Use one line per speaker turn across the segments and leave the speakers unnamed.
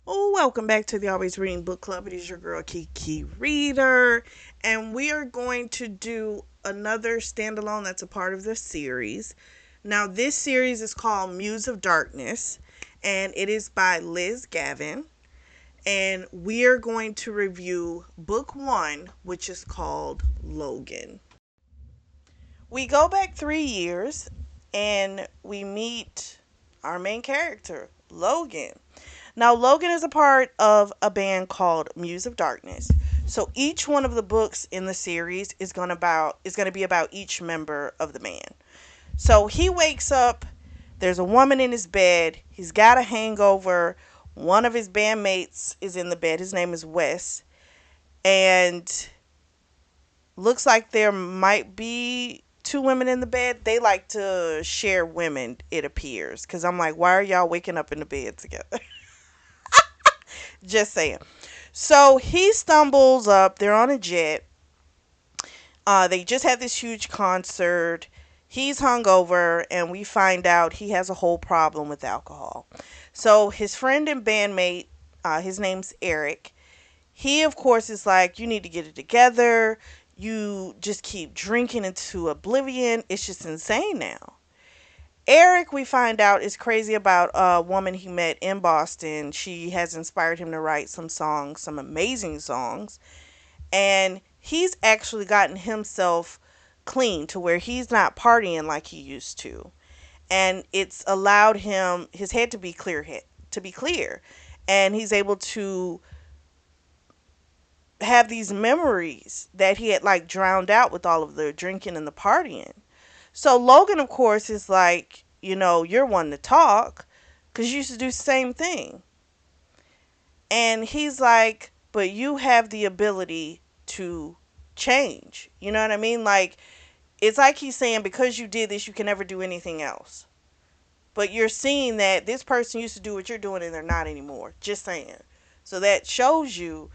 Oh, welcome back to the Always Reading Book Club. It is your girl Kiki Reader, and we are going to do another standalone that's a part of the series. Now, this series is called Muse of Darkness, and it is by Liz Gavin. And we are going to review book one, which is called Logan. We go back 3 years and we meet our main character, Logan. Now, Logan is a part of a band called Muse of Darkness. So each one of the books in the series is going to be about each member of the band. So he wakes up, there's a woman in his bed, he's got a hangover, one of his bandmates is in the bed, his name is Wes, and looks like there might be two women in the bed. They like to share women, it appears, because I'm like, why are y'all waking up in the bed together? Just saying. So he stumbles up. They're on a jet. They just had this huge concert. He's hungover, and we find out he has a whole problem with alcohol. So his friend and bandmate, his name's Eric. He, of course, is like, you need to get it together. You just keep drinking into oblivion. It's just insane now. Eric, we find out, is crazy about a woman he met in Boston. She has inspired him to write some songs, some amazing songs. And he's actually gotten himself clean to where he's not partying like he used to. And it's allowed him his head to be clear. And he's able to have these memories that he had like drowned out with all of the drinking and the partying. So Logan, of course, is like, you're one to talk because you used to do the same thing. And he's like, but you have the ability to change. You know what I mean? Like, it's like he's saying, because you did this, you can never do anything else. But you're seeing that this person used to do what you're doing and they're not anymore. Just saying. So that shows you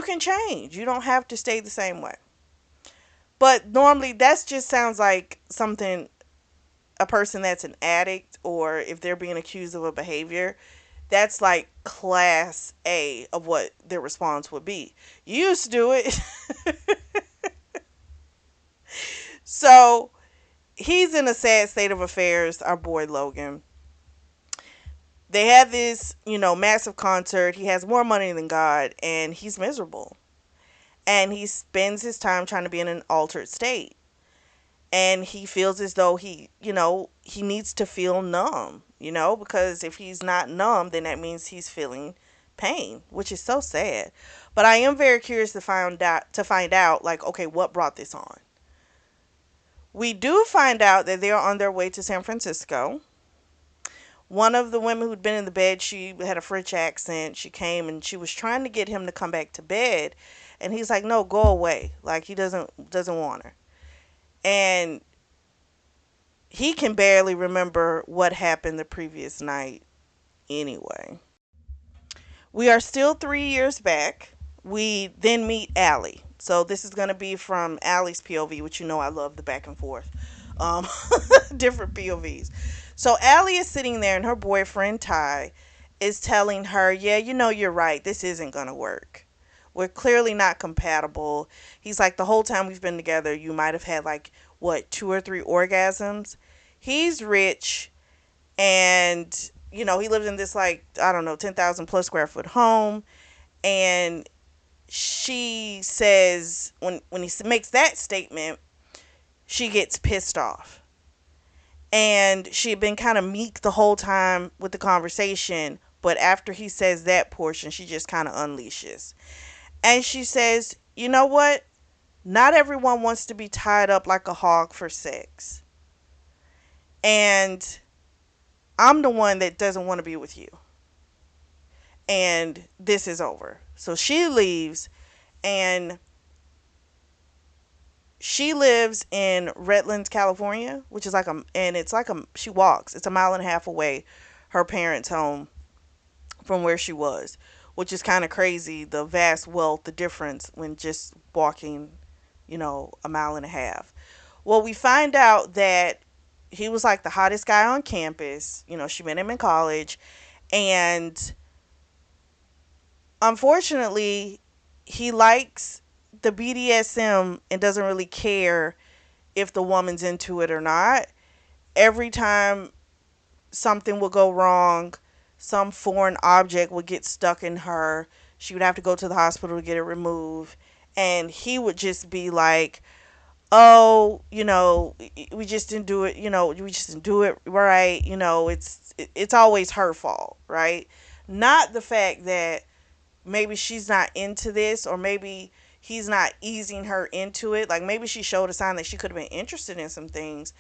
can change. You don't have to stay the same way. But normally, that just sounds like something a person that's an addict, or if they're being accused of a behavior, that's like class A of what their response would be. You used to do it. So he's in a sad state of affairs, our boy Logan. They have this, massive concert. He has more money than God, and he's miserable. And he spends his time trying to be in an altered state. And he feels as though he needs to feel numb, because if he's not numb, then that means he's feeling pain, which is so sad. But I am very curious to find out like, okay, what brought this on. We do find out that they're on their way to San Francisco. One of the women who'd been in the bed, she had a French accent. She came and she was trying to get him to come back to bed, and he's like, "No, go away." Like, he doesn't want her. And he can barely remember what happened the previous night anyway. We are still 3 years back. We then meet Allie. So this is going to be from Allie's POV, which I love the back and forth. Um, different POVs. So Allie is sitting there and her boyfriend Ty is telling her, yeah, you're right. This isn't going to work. We're clearly not compatible. He's like, the whole time we've been together, you might have had like, what, 2 or 3 orgasms? He's rich, and he lives in this, like, I don't know, 10,000 plus square foot home. And she says, when he makes that statement, she gets pissed off. And she had been kind of meek the whole time with the conversation, but after he says that portion, she just kind of unleashes. And she says, you know what? Not everyone wants to be tied up like a hog for sex. And I'm the one that doesn't want to be with you. And this is over. So she leaves, and she lives in Redlands, California, which is she walks. It's a mile and a half away, her parents' home, from where she was, which is kind of crazy. The vast wealth, the difference when just walking, a mile and a half. Well, we find out that he was like the hottest guy on campus. She met him in college, and Unfortunately, he likes the BDSM and doesn't really care if the woman's into it or not. Every time something would go wrong, some foreign object would get stuck in her. She would have to go to the hospital to get it removed. And he would just be like, oh, we just didn't do it, we just didn't do it right. It's always her fault, right? Not the fact that maybe she's not into this, or maybe he's not easing her into it. Like maybe she showed a sign that she could have been interested in some things,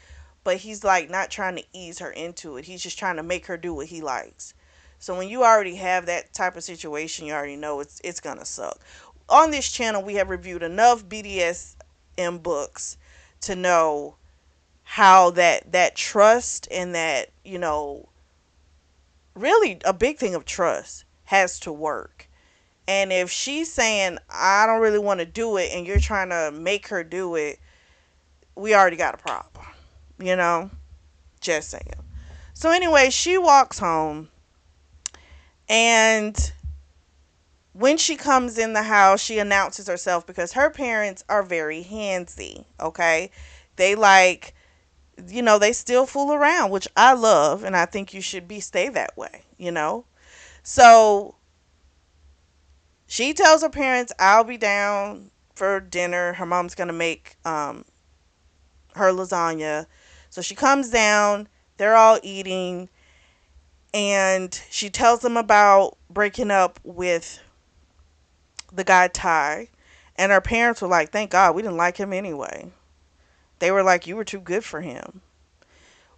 but he's like not trying to ease her into it. He's just trying to make her do what he likes. So when you already have that type of situation, you already know it's gonna suck. On this channel, we have reviewed enough BDSM books to know how that trust and that really a big thing of trust has to work. And if she's saying, I don't really want to do it, and you're trying to make her do it, we already got a problem. You know? Just saying. So, anyway, she walks home. And when she comes in the house, she announces herself because her parents are very handsy. Okay? They they still fool around, which I love. And I think you should stay that way. So she tells her parents, I'll be down for dinner. Her mom's going to make her lasagna. So she comes down. They're all eating. And she tells them about breaking up with the guy Ty. And her parents were like, thank God we didn't like him anyway. They were like, you were too good for him.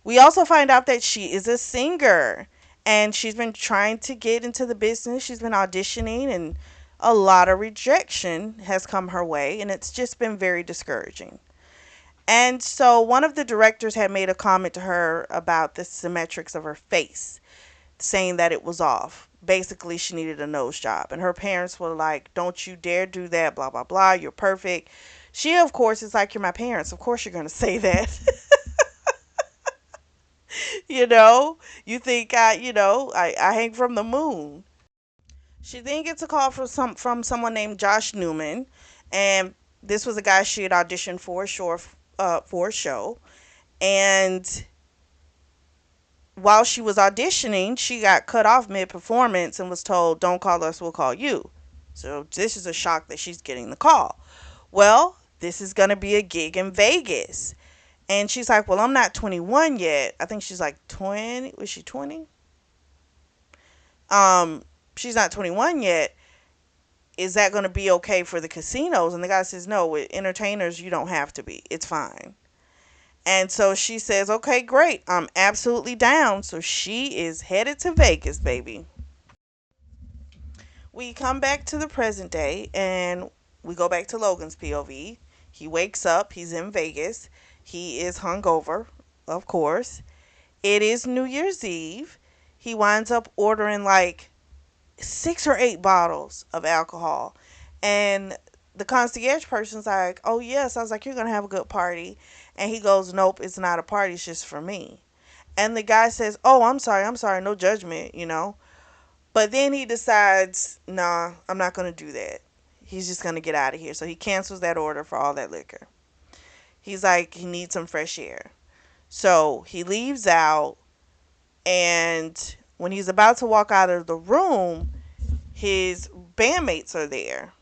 We also find out that she is a singer. And she's been trying to get into the business. She's been auditioning, and a lot of rejection has come her way, and it's just been very discouraging. And so one of the directors had made a comment to her about the symmetrics of her face, saying that it was off. Basically, she needed a nose job. And her parents were like, don't you dare do that, blah, blah, blah. You're perfect. She, of course, is like, you're my parents. Of course you're going to say that. You think I hang from the moon. She then gets a call from someone named Josh Newman, and this was a guy she had auditioned for a show. And while she was auditioning, she got cut off mid performance and was told, "Don't call us, we'll call you." So this is a shock that she's getting the call. Well, this is gonna be a gig in Vegas, and she's like, "Well, I'm not 21 yet." I think she's like 20. Was she 20? Um, she's not 21 yet. Is that going to be okay for the casinos? And the guy says, no, with entertainers, you don't have to be. It's fine. And so she says, okay, great. I'm absolutely down. So she is headed to Vegas, baby. We come back to the present day and we go back to Logan's POV. He wakes up. He's in Vegas. He is hungover, of course. It is New Year's Eve. He winds up ordering like 6 or 8 bottles of alcohol. And the concierge person's like, oh, yes. I was like, you're going to have a good party. And he goes, nope, it's not a party. It's just for me. And the guy says, oh, I'm sorry. I'm sorry. No judgment. But then he decides, nah, I'm not going to do that. He's just going to get out of here. So he cancels that order for all that liquor. He's like, he needs some fresh air. So he leaves out. And when he's about to walk out of the room, his bandmates are there.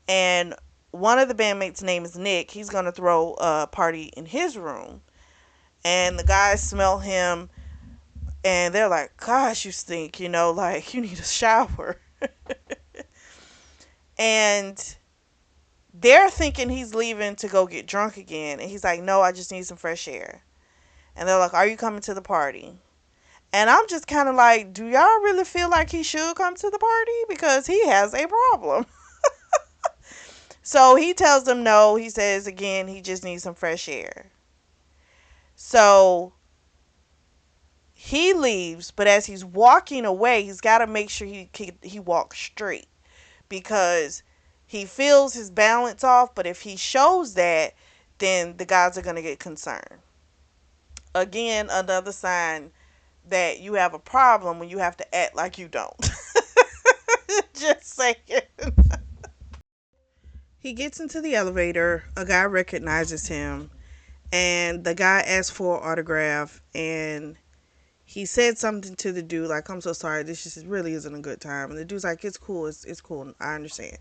And one of the bandmates' name is Nick. He's going to throw a party in his room. And the guys smell him. And they're like, gosh, you stink, like you need a shower. And they're thinking he's leaving to go get drunk again. And he's like, no, I just need some fresh air. And they're like, are you coming to the party? And I'm just kind of like, do y'all really feel like he should come to the party? Because he has a problem. So he tells them no. He says, again, he just needs some fresh air. So he leaves, but as he's walking away, he's got to make sure he walks straight. Because he feels his balance off, but if he shows that, then the guys are going to get concerned. Again, another sign that you have a problem when you have to act like you don't. Just saying. He gets into the elevator. A guy recognizes him, and the guy asks for an autograph. And he said something to the dude like, "I'm so sorry. This just really isn't a good time." And the dude's like, "It's cool. It's cool. I understand."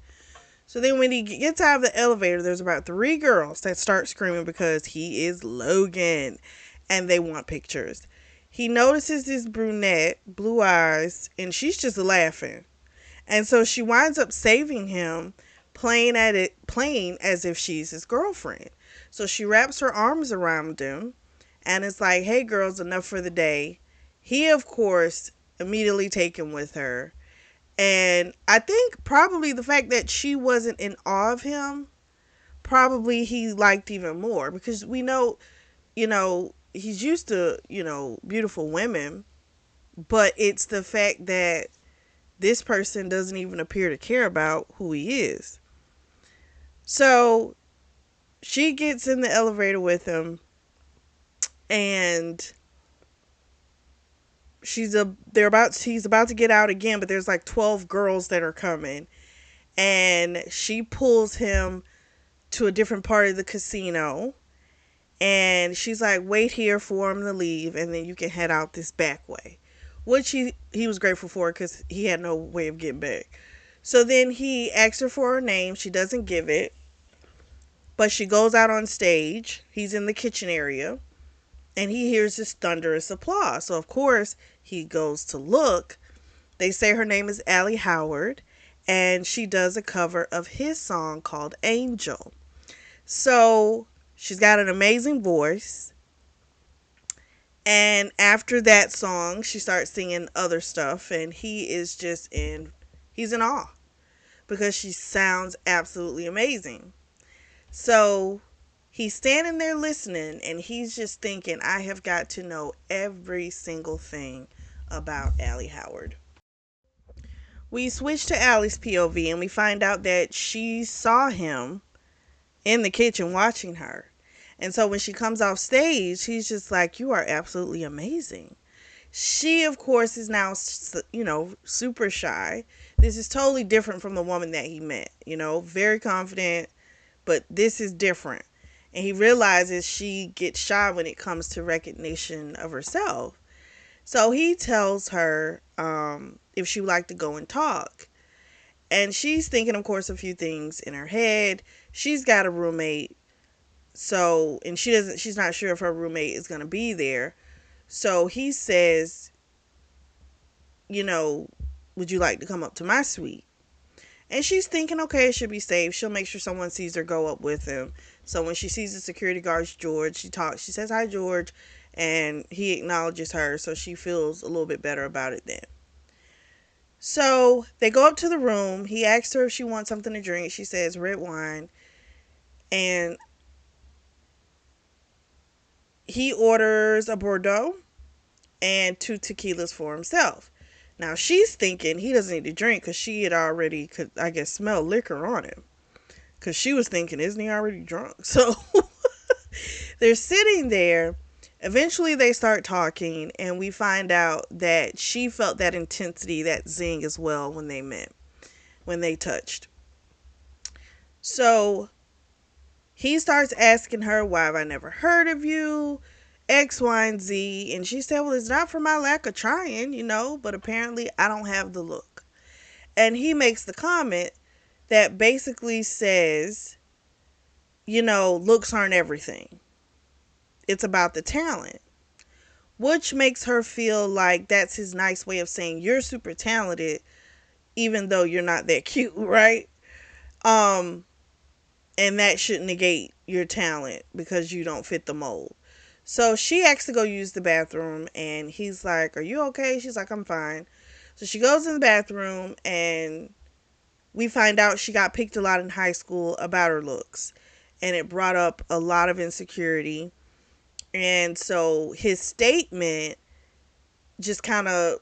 So then when he gets out of the elevator, there's about three girls that start screaming because he is Logan and they want pictures. He notices this brunette, blue eyes, and she's just laughing. And so she winds up saving him, playing as if she's his girlfriend. So she wraps her arms around him and it's like, "Hey girls, enough for the day." He, of course, immediately taken with her. And I think probably the fact that she wasn't in awe of him, probably he liked even more because we know, he's used to, beautiful women, but it's the fact that this person doesn't even appear to care about who he is. So she gets in the elevator with him and he's about to get out again, but there's like 12 girls that are coming, and she pulls him to a different part of the casino, and she's like, "Wait here for him to leave and then you can head out this back way," which he was grateful for because he had no way of getting back. So then he asks her for her name. She doesn't give it, but she goes out on stage. He's in the kitchen area and he hears this thunderous applause. So of course he goes to look. They say her name is Allie Howard, and she does a cover of his song called Angel. So she's got an amazing voice. And after that song, she starts singing other stuff, and he's in awe because she sounds absolutely amazing. So he's standing there listening, and he's just thinking, "I have got to know every single thing about Allie Howard." We switch to Allie's POV, and we find out that she saw him in the kitchen watching her. And so when she comes off stage, he's just like, "You are absolutely amazing." She, of course, is now, super shy. This is totally different from the woman that he met, very confident, but this is different. And he realizes she gets shy when it comes to recognition of herself. So he tells her if she would like to go and talk. And she's thinking, of course, a few things in her head. She's got a roommate. So, and she's not sure if her roommate is going to be there. So he says, "Would you like to come up to my suite?" And she's thinking, okay, it should be safe. She'll make sure someone sees her go up with him. So when she sees the security guards, George, she says, "Hi, George." And he acknowledges her. So she feels a little bit better about it then. So they go up to the room. He asks her if she wants something to drink. She says red wine. And he orders a Bordeaux and 2 tequilas for himself. Now she's thinking he doesn't need to drink because she had already, could I guess, smell liquor on him. Because she was thinking, isn't he already drunk? So they're sitting there. Eventually they start talking, and we find out that she felt that intensity, that zing as well when they met, when they touched. So he starts asking her, "Why have I never heard of you? X, Y, and Z." And she said, "Well, it's not for my lack of trying, but apparently I don't have the look." And he makes the comment that basically says, looks aren't everything. It's about the talent. Which makes her feel like that's his nice way of saying you're super talented, even though you're not that cute, right? Um, and that should negate your talent because you don't fit the mold. So she asks to go use the bathroom, and he's like, "Are you okay?" She's like, "I'm fine." So she goes in the bathroom, and we find out she got picked a lot in high school about her looks, and it brought up a lot of insecurity. And so his statement just kind of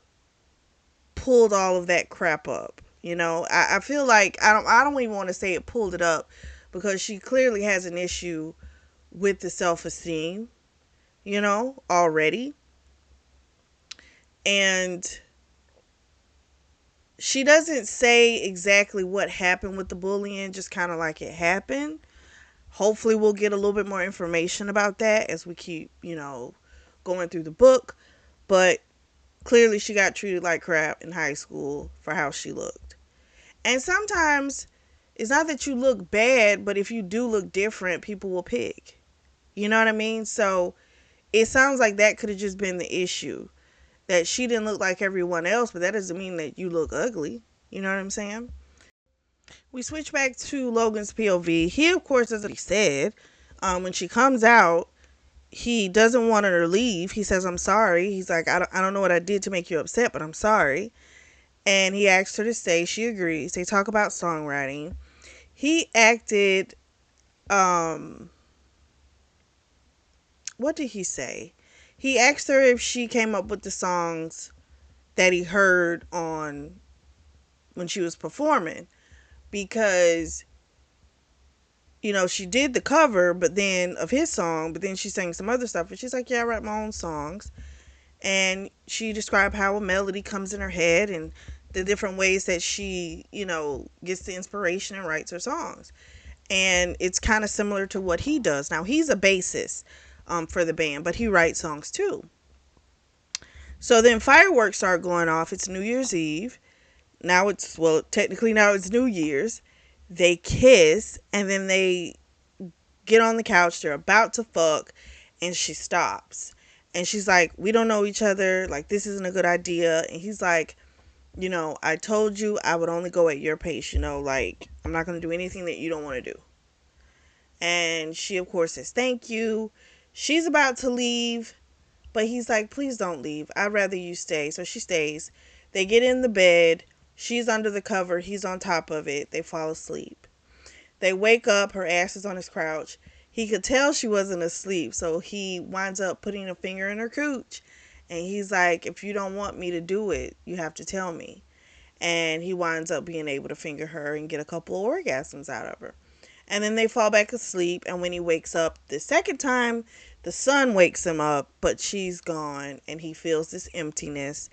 pulled all of that crap up. I feel like I don't even want to say it pulled it up because she clearly has an issue with the self-esteem, already. And She doesn't say exactly what happened with the bullying, just kind of like it happened. Hopefully, we'll get a little bit more information about that as we keep, going through the book. But clearly, she got treated like crap in high school for how she looked. And sometimes it's not that you look bad, but if you do look different, people will pick. You know what I mean? So it sounds like that could have just been the issue. That she didn't look like everyone else, but that doesn't mean that you look ugly. You know what I'm saying? We switch back to Logan's POV. He, of course, doesn't he said. When she comes out, he doesn't want her to leave. He says, I'm sorry. He's like, I don't know what I did to make you upset, but I'm sorry. And he asks her to stay. She agrees. They talk about songwriting. He acted, what did he say? He asked her if she came up with the songs that he heard on when she was performing, because she did the cover but then of his song, but then she sang some other stuff, and she's like, yeah, I write my own songs. And she described how a melody comes in her head and the different ways that she gets the inspiration and writes her songs. And it's kind of similar to what he does. Now, he's a bassist for the band, but he writes songs too. So then fireworks start going off. It's New Year's Eve. Technically now it's New Year's. They kiss, and then they get on the couch. They're about to fuck, and she stops. And she's like, we don't know each other. Like, this isn't a good idea. And he's like, I told you I would only go at your pace. Like, I'm not going to do anything that you don't want to do. And she, of course, says, thank you. She's about to leave, but he's like, please don't leave. I'd rather you stay. So she stays. They get in the bed. She's under the cover. He's on top of it. They fall asleep. They wake up. Her ass is on his couch. He could tell she wasn't asleep, so he winds up putting a finger in her cooch. And he's like, if you don't want me to do it, you have to tell me. And he winds up being able to finger her and get a couple of orgasms out of her. And then they fall back asleep. And when he wakes up the second time, the sun wakes him up, but she's gone. And he feels this emptiness.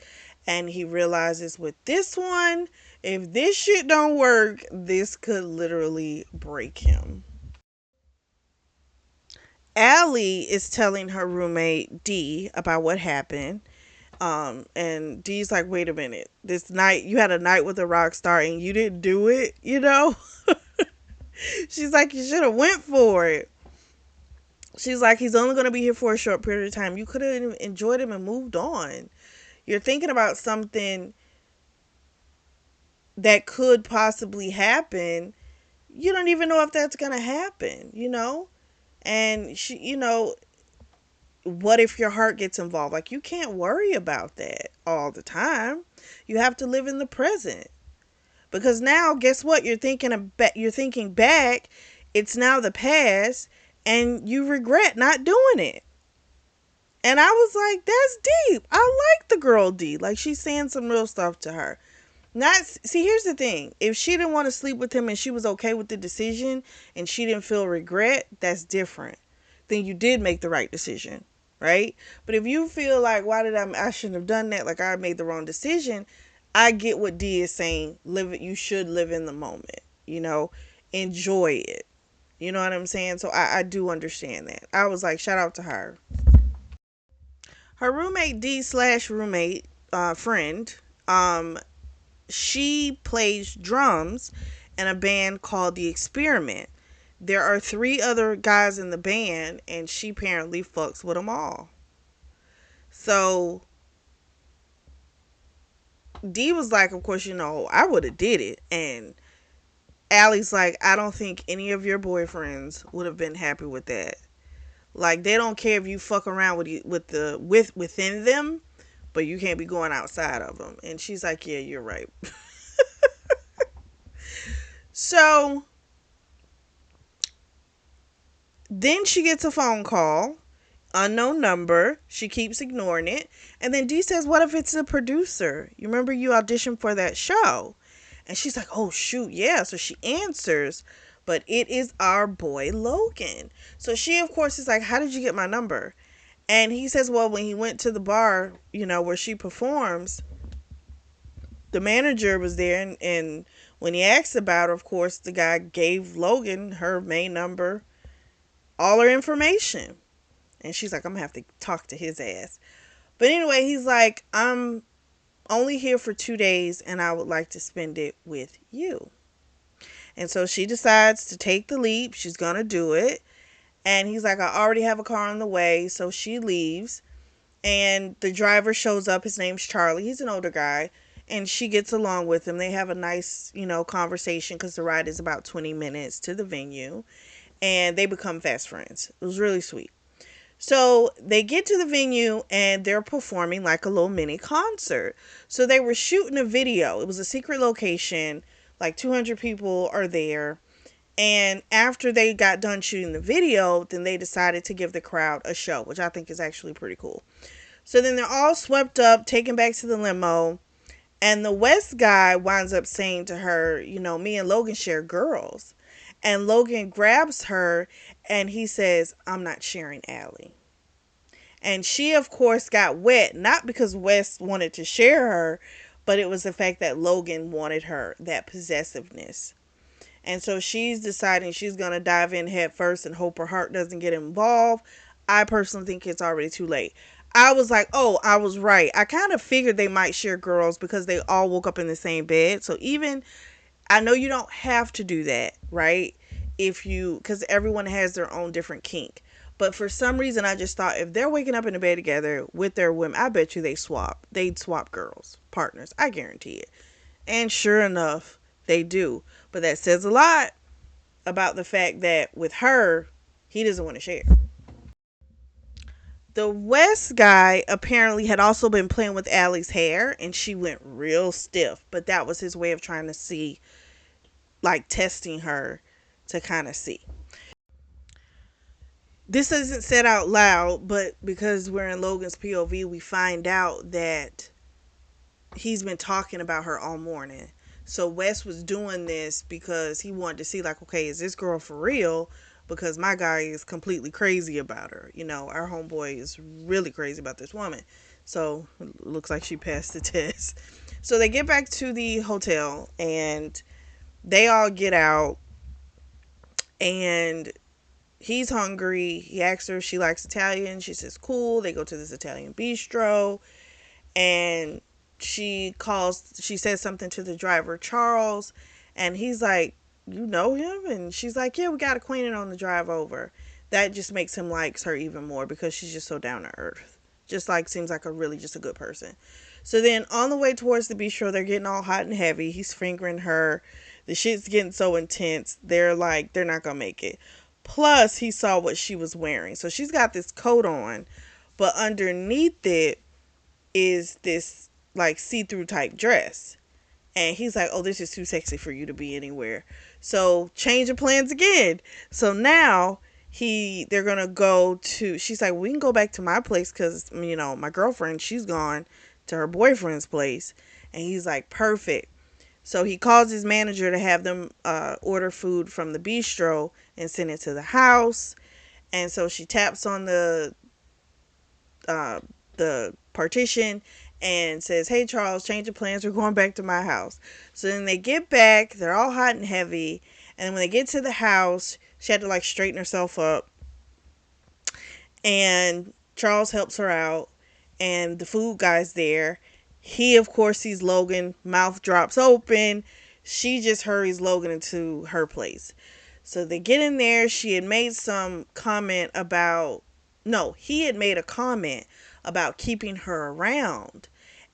And he realizes with this one, if this shit don't work, this could literally break him. Allie is telling her roommate D about what happened. And D's like, wait a minute. This night, you had a night with a rock star and you didn't do it, She's like, you should have went for it. She's like, he's only going to be here for a short period of time. You could have enjoyed him and moved on. You're thinking about something that could possibly happen. You don't even know if that's going to happen, And what if your heart gets involved? Like, you can't worry about that all the time. You have to live in the present. Because now, guess what? You're thinking back. It's now the past, and you regret not doing it. And I was like, that's deep. I like the girl D. Like, she's saying some real stuff to her. Here's the thing. If she didn't want to sleep with him and she was okay with the decision and she didn't feel regret, that's different. Then you did make the right decision, right? But if you feel like, I shouldn't have done that, like I made the wrong decision, I get what D is saying. You should live in the moment, enjoy it. You know what I'm saying? So I do understand that. I was like, shout out to her. Her roommate D/roommate, friend, she plays drums in a band called The Experiment. There are 3 other guys in the band, and she apparently fucks with them all. So D was like, of course, I would have did it. And Allie's like, I don't think any of your boyfriends would have been happy with that. Like, they don't care if you fuck around within them, but you can't be going outside of them. And she's like, yeah, you're right. So then she gets a phone call, unknown number. She keeps ignoring it. And then D says, what if it's the producer? You remember you auditioned for that show? And she's like, oh, shoot, yeah. So she answers, but it is our boy Logan. So she, of course, is like, how did you get my number? And he says, well, when he went to the bar, where she performs, the manager was there, and when he asked about her, of course, the guy gave Logan her main number, all her information. And she's like, I'm gonna have to talk to his ass. But anyway, he's like, I'm only here for 2 days and I would like to spend it with you. And so she decides to take the leap. She's gonna do it. And he's like, I already have a car on the way. So she leaves. And the driver shows up. His name's Charlie. He's an older guy. And she gets along with him. They have a nice, conversation because the ride is about 20 minutes to the venue. And they become fast friends. It was really sweet. So they get to the venue and they're performing like a little mini concert. So they were shooting a video. It was a secret location. Like 200 people are there. And after they got done shooting the video, then they decided to give the crowd a show, which I think is actually pretty cool. So then they're all swept up, taken back to the limo. And the West guy winds up saying to her, me and Logan share girls. And Logan grabs her and he says, I'm not sharing Allie. And she, of course, got wet, not because West wanted to share her, but it was the fact that Logan wanted her, that possessiveness. And so she's deciding she's going to dive in head first and hope her heart doesn't get involved. I personally think it's already too late. I was like, oh, I was right. I kind of figured they might share girls because they all woke up in the same bed. So even, I know you don't have to do that, right? Because everyone has their own different kink. But for some reason, I just thought if they're waking up in the bed together with their women, I bet you they'd swap girls, partners. I guarantee it. And sure enough, they do. But that says a lot about the fact that with her, he doesn't want to share. The West guy apparently had also been playing with Allie's hair and she went real stiff. But that was his way of trying to see, like testing her to kind of see. This isn't said out loud, but because we're in Logan's POV, we find out that he's been talking about her all morning. So Wes was doing this because he wanted to see, like, okay, is this girl for real? Because my guy is completely crazy about her. Our homeboy is really crazy about this woman. So it looks like she passed the test. So they get back to the hotel and they all get out and he's hungry. He asks her if she likes Italian. She says, cool. They go to this Italian bistro and she says something to the driver, Charles, and he's like, you know him? And she's like, yeah, we got acquainted on the drive over. That just makes him likes her even more because she's just so down to earth. Just like, seems like just a good person. So then on the way towards the bistro, they're getting all hot and heavy. He's fingering her. The shit's getting so intense. They're like, they're not going to make it. Plus, he saw what she was wearing. So she's got this coat on, but underneath it is this like see-through type dress. And he's like, oh, this is too sexy for you to be anywhere. So change of plans again. So now they're going to go to, she's like, we can go back to my place because, my girlfriend, she's gone to her boyfriend's place. And he's like, perfect. So he calls his manager to have them order food from the bistro and send it to the house. And so she taps on the partition and says, hey, Charles, change of plans. We're going back to my house. So then they get back. They're all hot and heavy. And when they get to the house, she had to like straighten herself up. And Charles helps her out. And the food guy's there. He, of course, sees Logan. Mouth drops open. She just hurries Logan into her place. So they get in there. She had made some comment about... No, he had made a comment about keeping her around.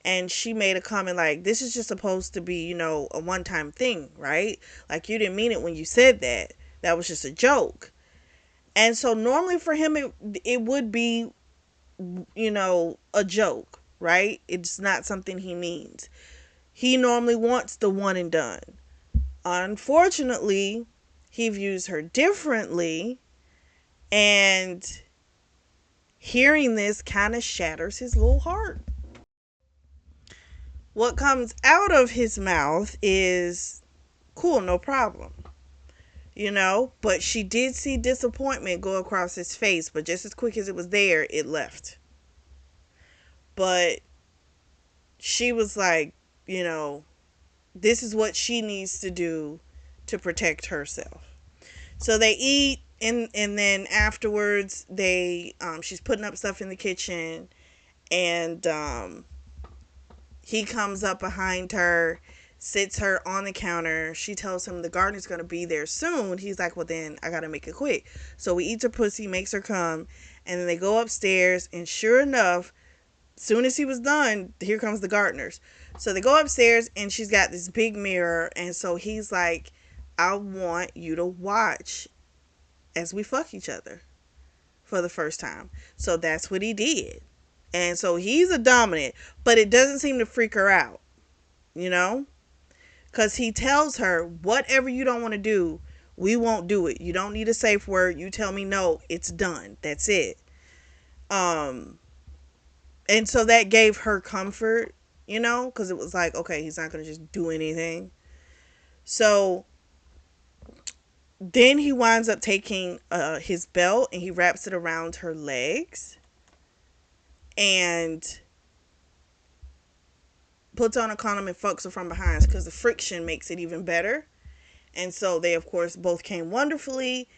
And she made a comment like, this is just supposed to be, a one-time thing, right? Like, you didn't mean it when you said that. That was just a joke. And so normally for him, it would be, a joke, right? It's not something he means. He normally wants the one and done. Unfortunately, he views her differently, and hearing this kind of shatters his little heart. What comes out of his mouth is, cool, no problem. But she did see disappointment go across his face, but just as quick as it was there, it left. But she was like, you know, this is what she needs to do to protect herself. So they eat, and then afterwards she's putting up stuff in the kitchen, and he comes up behind her, sits her on the counter. She tells him the gardener's going to be there soon. He's like, well, then I got to make it quick. So he eats her pussy, makes her come, and then they go upstairs, and sure enough, soon as he was done, here comes the gardeners. So they go upstairs, and she's got this big mirror, and so he's like, I want you to watch as we fuck each other for the first time. So that's what he did. And so he's a dominant, but it doesn't seem to freak her out, you know? Because he tells her, whatever you don't want to do, we won't do it. You don't need a safe word. You tell me no, it's done. That's it. Um, and so that gave her comfort, you know, because it was like, okay, he's not going to just do anything. So then he winds up taking his belt and he wraps it around her legs and puts on a condom and fucks her from behind because the friction makes it even better. And so they, of course, both came wonderfully.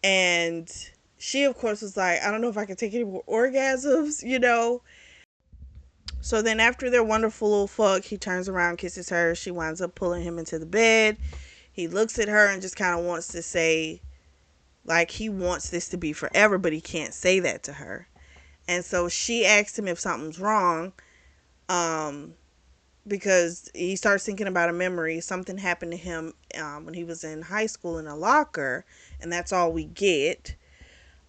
And she, of course, was like, I don't know if I can take any more orgasms, you know. So then after their wonderful little fuck, he turns around, kisses her. She winds up pulling him into the bed. He looks at her and just kind of wants to say, like, he wants this to be forever, but he can't say that to her. And so she asks him if something's wrong. Because he starts thinking about a memory. Something happened to him when he was in high school in a locker, and that's all we get.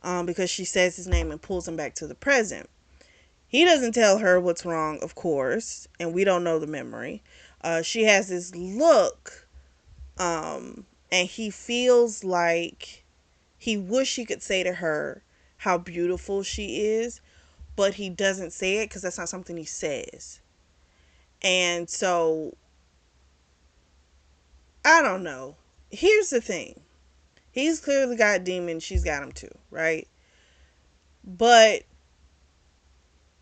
Because she says his name and pulls him back to the present. He doesn't tell her what's wrong, of course, and we don't know the memory. She has this look, and he feels like he wish he could say to her how beautiful she is, but he doesn't say it because that's not something he says. And so, I don't know. Here's the thing. He's clearly got demons. She's got them too, right? But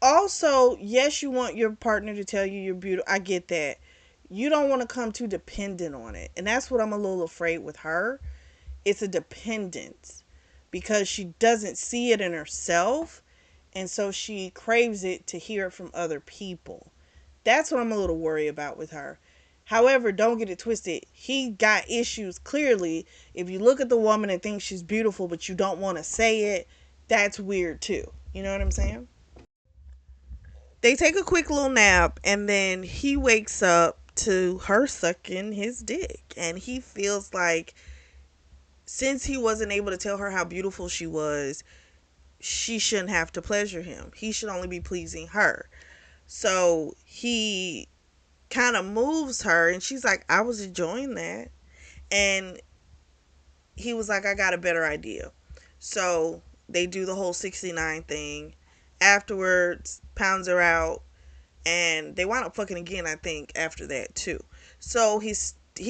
also, yes, you want your partner to tell you you're beautiful. I get that. You don't want to come too dependent on it. And that's what I'm a little afraid with her. It's a dependence because she doesn't see it in herself. And so she craves it to hear it from other people. That's what I'm a little worried about with her. However, don't get it twisted. He got issues clearly. If you look at the woman and think she's beautiful, but you don't want to say it, that's weird too. You know what I'm saying? They take a quick little nap, and then he wakes up to her sucking his dick. And he feels like since he wasn't able to tell her how beautiful she was, she shouldn't have to pleasure him. He should only be pleasing her. So he kind of moves her, and she's like, I was enjoying that. And he was like, I got a better idea. So they do the whole 69 thing. Afterwards, pounds her out, and they wound up fucking again, I think, after that too. So he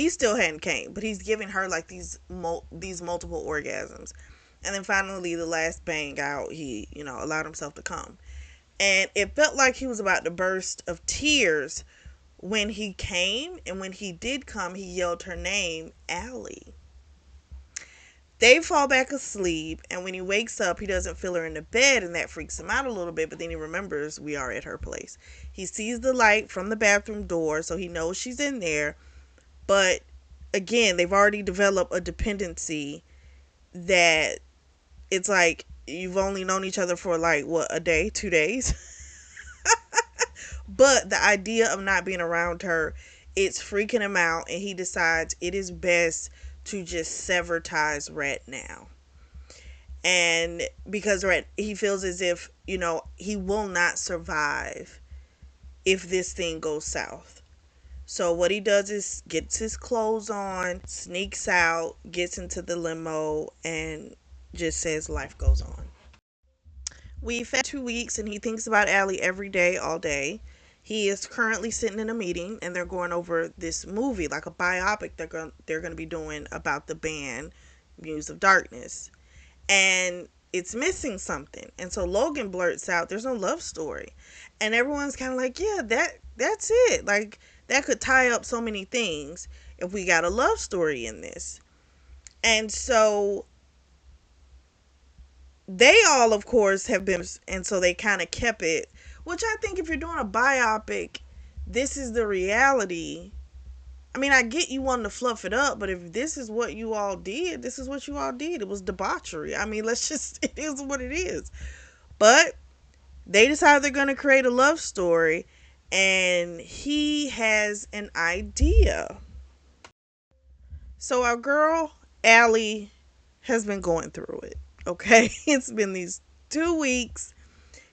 still hadn't came, but he's giving her like these multiple orgasms. And then finally, the last bang out, he, allowed himself to come. And it felt like he was about to burst of tears when he came. And when he did come, he yelled her name, Allie. They fall back asleep, and when he wakes up, he doesn't feel her in the bed, and that freaks him out a little bit, but then he remembers we are at her place. He sees the light from the bathroom door, so he knows she's in there, but again, they've already developed a dependency that it's like you've only known each other for like, what, a day, 2 days? But the idea of not being around her, it's freaking him out, and he decides it is best to just sever ties right now. And because he feels as if, he will not survive if this thing goes south. So what he does is gets his clothes on, sneaks out, gets into the limo, and just says life goes on. We fast 2 weeks, and he thinks about Allie every day, all day. He is currently sitting in a meeting, and they're going over this movie, like a biopic they're going to be doing about the band Muse of Darkness. And it's missing something. And so Logan blurts out, there's no love story. And everyone's kind of like, yeah, that's it. Like, that could tie up so many things if we got a love story in this. And so they all, of course, have been, and so they kind of kept it, which I think if you're doing a biopic, this is the reality. I mean, I get you wanting to fluff it up, but if this is what you all did, this is what you all did. It was debauchery. I mean, let's just, it is what it is. But they decide they're going to create a love story, and he has an idea. So our girl, Allie, has been going through it. Okay? It's been these 2 weeks.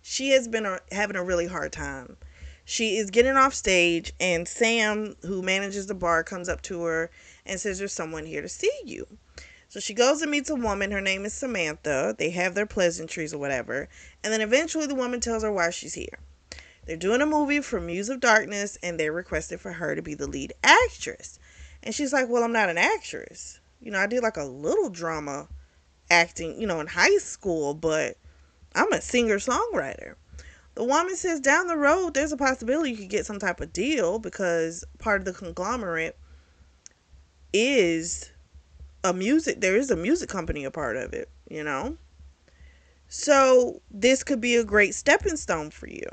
She has been having a really hard time. She is getting off stage, and Sam, who manages the bar, comes up to her and says, "There's someone here to see you." So she goes and meets a woman. Her name is Samantha. They have their pleasantries or whatever. And then eventually the woman tells her why she's here. They're doing a movie for Muse of Darkness, and they requested for her to be the lead actress. And she's like, "Well, I'm not an actress. I did like a little drama acting, in high school, but I'm a singer-songwriter." The woman says down the road, there's a possibility you could get some type of deal because part of the conglomerate is there is a music company a part of it. So this could be a great stepping stone for you.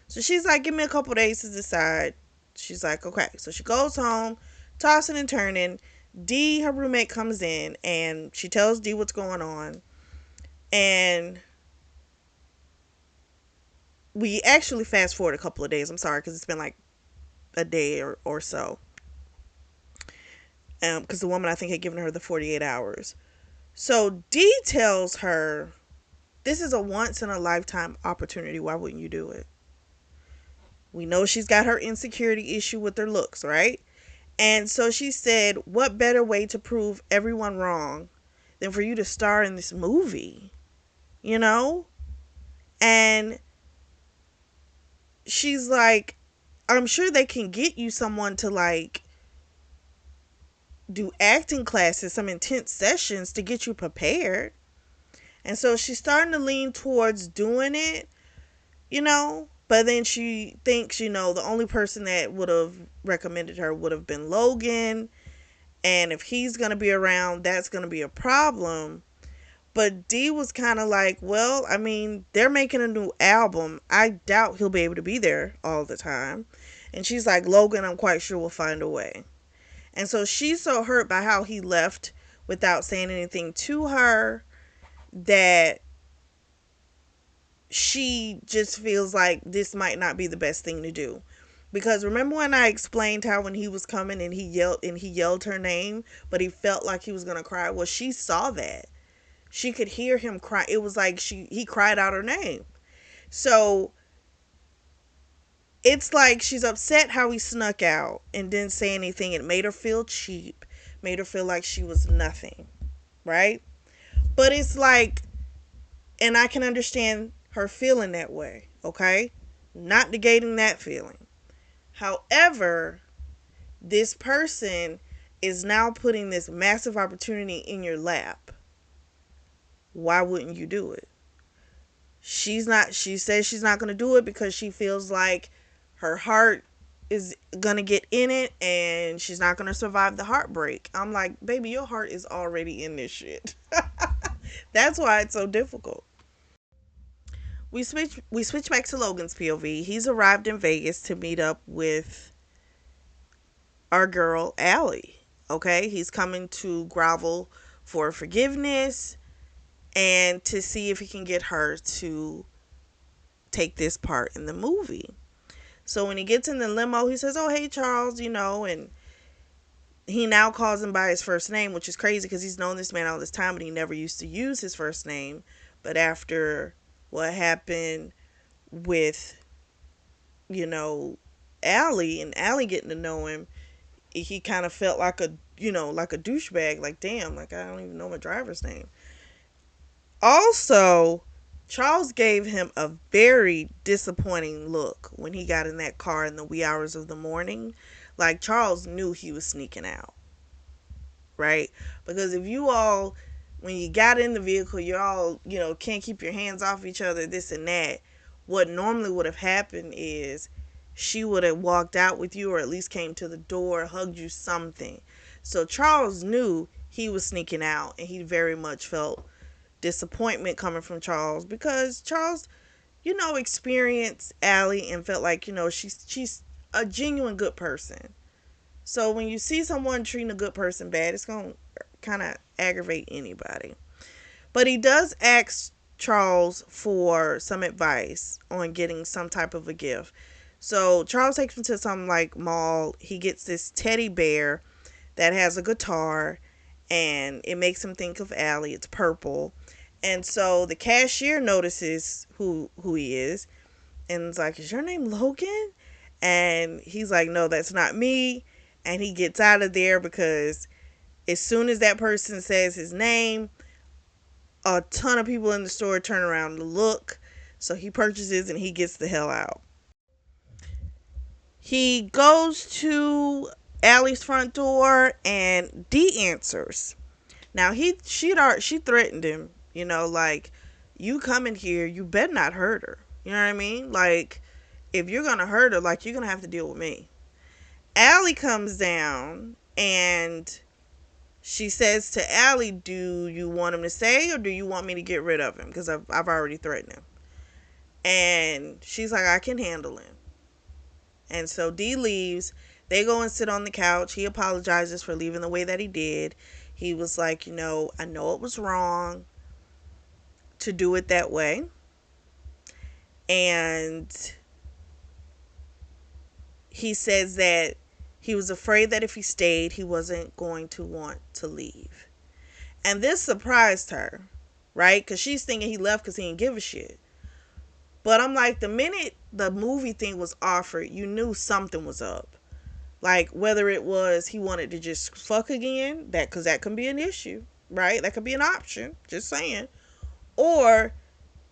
So she's like, "Give me a couple days to decide." She's like, "Okay." So she goes home, tossing and turning. D, her roommate, comes in and she tells D what's going on. And we actually fast forward a couple of days. I'm sorry, because it's been like a day or so. Because the woman, I think, had given her the 48 hours. So D tells her, "This is a once in a lifetime opportunity. Why wouldn't you do it?" We know she's got her insecurity issue with her looks, right? And so she said, "What better way to prove everyone wrong than for you to star in this movie?" You know? And she's like, "I'm sure they can get you someone to like do acting classes, some intense sessions to get you prepared." And so she's starting to lean towards doing it. But then she thinks, the only person that would have recommended her would have been Logan. And if he's going to be around, that's going to be a problem. But D was kind of like, "Well, I mean, they're making a new album. I doubt he'll be able to be there all the time." And she's like, "Logan, I'm quite sure will find a way." And so she's so hurt by how he left without saying anything to her that she just feels like this might not be the best thing to do. Because remember when I explained how when he was coming and he yelled her name, but he felt like he was going to cry? Well, she saw that. She could hear him cry. It was like he cried out her name. So it's like she's upset how he snuck out and didn't say anything. It made her feel cheap, made her feel like she was nothing, right? But it's like, and I can understand her feeling that way, okay? Not negating that feeling. However, this person is now putting this massive opportunity in your lap. Why wouldn't you do it? She says she's not going to do it because she feels like her heart is going to get in it and she's not going to survive the heartbreak. I'm like, "Baby, your heart is already in this shit." That's why it's so difficult. We switch back to Logan's POV. He's arrived in Vegas to meet up with our girl Allie. Okay, he's coming to grovel for forgiveness and to see if he can get her to take this part in the movie. So when he gets in the limo, he says, "Oh, hey, Charles," and he now calls him by his first name, which is crazy because he's known this man all this time, and he never used to use his first name. But after what happened with, Allie and Allie getting to know him, he kind of felt like like a douchebag. Like, damn, like I don't even know my driver's name. Also, Charles gave him a very disappointing look when he got in that car in the wee hours of the morning. Like, Charles knew he was sneaking out, right? Because if you all, when you got in the vehicle, you're all, can't keep your hands off each other, this and that. What normally would have happened is she would have walked out with you or at least came to the door, hugged you, something. So Charles knew he was sneaking out, and he very much felt disappointment coming from Charles because Charles, experienced Allie and felt like, she's a genuine good person. So when you see someone treating a good person bad, it's going to kind of aggravate anybody. But he does ask Charles for some advice on getting some type of a gift. So Charles takes him to some like mall. He gets this teddy bear that has a guitar, and it makes him think of Allie. It's purple. And so the cashier notices who he is and is like, "Is your name Logan?" And he's like, "No, that's not me." And he gets out of there because as soon as that person says his name, a ton of people in the store turn around to look. So he purchases and he gets the hell out. He goes to Allie's front door and Dee answers. Now she threatened him, like, you come in here, you better not hurt her. You know what I mean? Like, if you're gonna hurt her, like, you're gonna have to deal with me. Allie comes down and she says to Allie, "Do you want him to stay or do you want me to get rid of him? Because I've already threatened him." And she's like, "I can handle him." And so Dee leaves. They go and sit on the couch. He apologizes for leaving the way that he did. He was like, "I know it was wrong to do it that way." And he says that he was afraid that if he stayed, he wasn't going to want to leave. And this surprised her, right? Because she's thinking he left because he didn't give a shit. But I'm like, the minute the movie thing was offered, you knew something was up. Like, whether it was he wanted to just fuck again, because that can be an issue, right? That could be an option, just saying. Or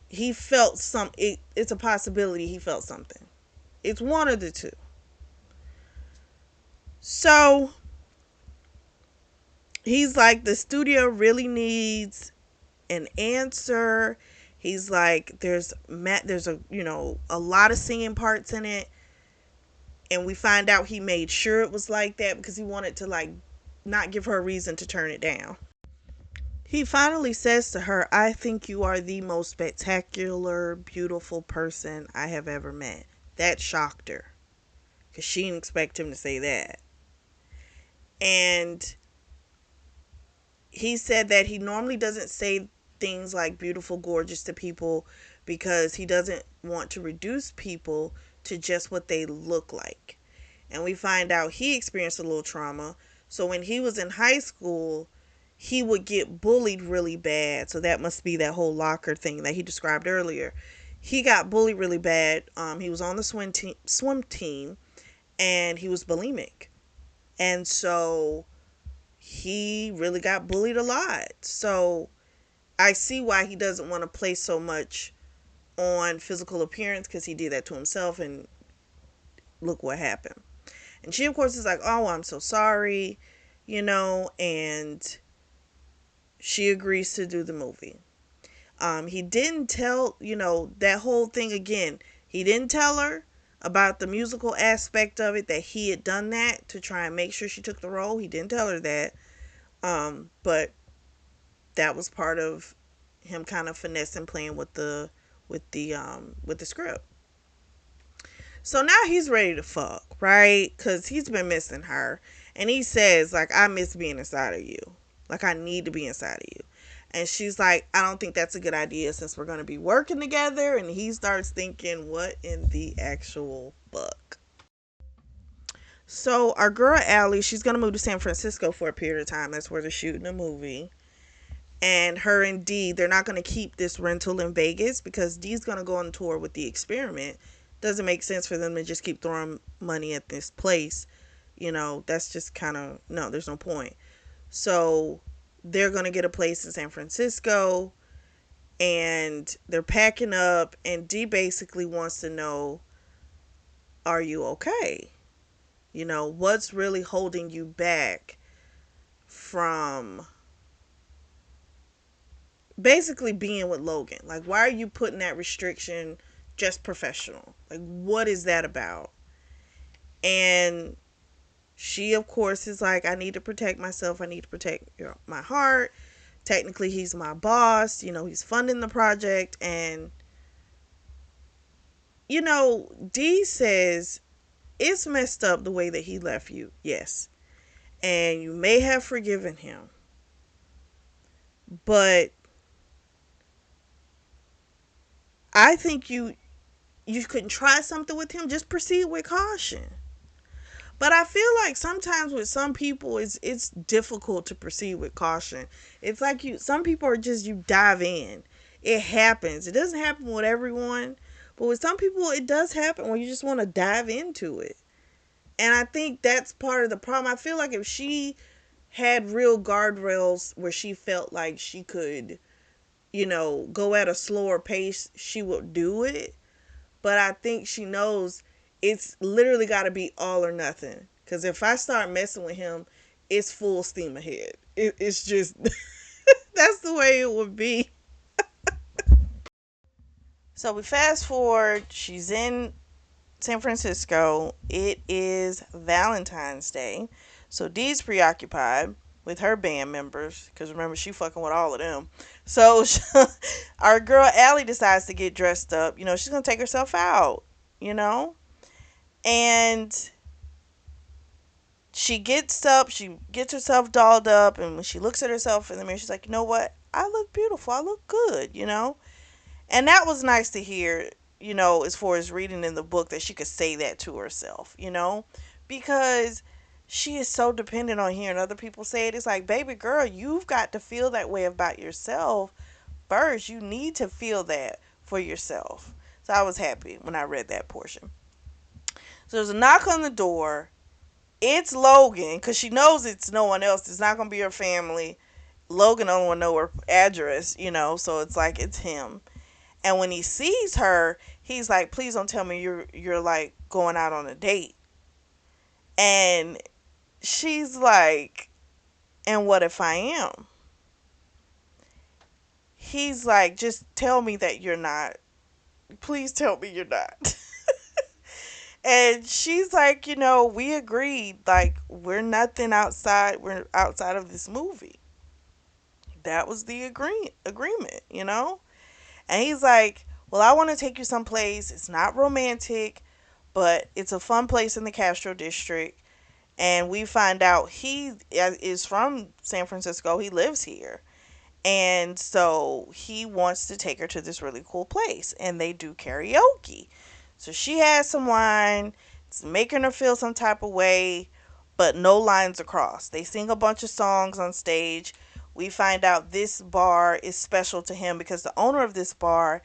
he felt it's a possibility he felt something. It's one of the two. So he's like, the studio really needs an answer. He's like, there's a lot of singing parts in it, and we find out he made sure it was like that because he wanted to, like, not give her a reason to turn it down. He finally says to her, "I think you are the most spectacular, beautiful person I have ever met." That shocked her because she didn't expect him to say that. And he said that he normally doesn't say things like beautiful, gorgeous to people because he doesn't want to reduce people to just what they look like. And we find out he experienced a little trauma. So when he was in high school, he would get bullied really bad. So that must be that whole locker thing that he described earlier. He got bullied really bad. He was on the swim team, and he was bulimic. And so he really got bullied a lot. So I see why he doesn't want to place so much on physical appearance, because he did that to himself, and look what happened. And she, of course, is like, "Oh, I'm so sorry," and she agrees to do the movie. He didn't tell, that whole thing again. He didn't tell her about the musical aspect of it, that he had done that to try and make sure she took the role. He didn't tell her that. But that was part of him kind of finessing, playing with the script. So now he's ready to fuck, right? Because he's been missing her. And he says, like, "I miss being inside of you. Like, I need to be inside of you." And she's like, "I don't think that's a good idea since we're going to be working together." And he starts thinking, what in the actual fuck? So our girl Allie, she's going to move to San Francisco for a period of time. That's where they're shooting the movie. And her and Dee, they're not going to keep this rental in Vegas because Dee's going to go on tour with the experiment. Doesn't make sense for them to just keep throwing money at this place. That's just kind of, no, there's no point. So they're going to get a place in San Francisco, and they're packing up, and Dee basically wants to know, are you okay? What's really holding you back from basically being with Logan? Like, why are you putting that restriction, just professional? Like, what is that about? And she, of course, is like, I need to protect myself. I need to protect my heart. Technically, he's my boss. He's funding the project. And, Dee says, it's messed up the way that he left you. Yes. And you may have forgiven him. But I think you couldn't try something with him. Just proceed with caution. But I feel like sometimes with some people it's difficult to proceed with caution. It's like some people are just, you dive in. It happens. It doesn't happen with everyone, but with some people it does happen when you just want to dive into it. And I think that's part of the problem. I feel like if she had real guardrails where she felt like she could, go at a slower pace, she would do it. But I think she knows it's literally got to be all or nothing. Because if I start messing with him, it's full steam ahead. It's just, that's the way it would be. So we fast forward. She's in San Francisco. It is Valentine's Day. So Dee's preoccupied with her band members. Because remember, she fucking with all of them. So our girl Allie decides to get dressed up. She's going to take herself out. You know? And she gets herself dolled up, and when she looks at herself in the mirror, she's like, you know what? I look beautiful. I look good. And that was nice to hear, as far as reading in the book, that she could say that to herself, because she is so dependent on hearing other people say it. It's like, baby girl, you've got to feel that way about yourself first. You need to feel that for yourself. So I was happy when I read that portion. So there's a knock on the door. It's Logan, because she knows it's no one else. It's not going to be her family. Logan don't want to know her address, so it's like it's him. And when he sees her, he's like, please don't tell me you're like going out on a date. And she's like, and what if I am? He's like, just tell me that you're not. Please tell me you're not. And she's like, we agreed, like, we're outside of this movie. That was the agreement. And he's like, well, I want to take you someplace. It's not romantic, but it's a fun place in the Castro district. And we find out he is from San Francisco. He lives here. And so he wants to take her to this really cool place. And they do karaoke. So she has some wine. It's making her feel some type of way, but no lines across. They sing a bunch of songs on stage. We find out this bar is special to him because the owner of this bar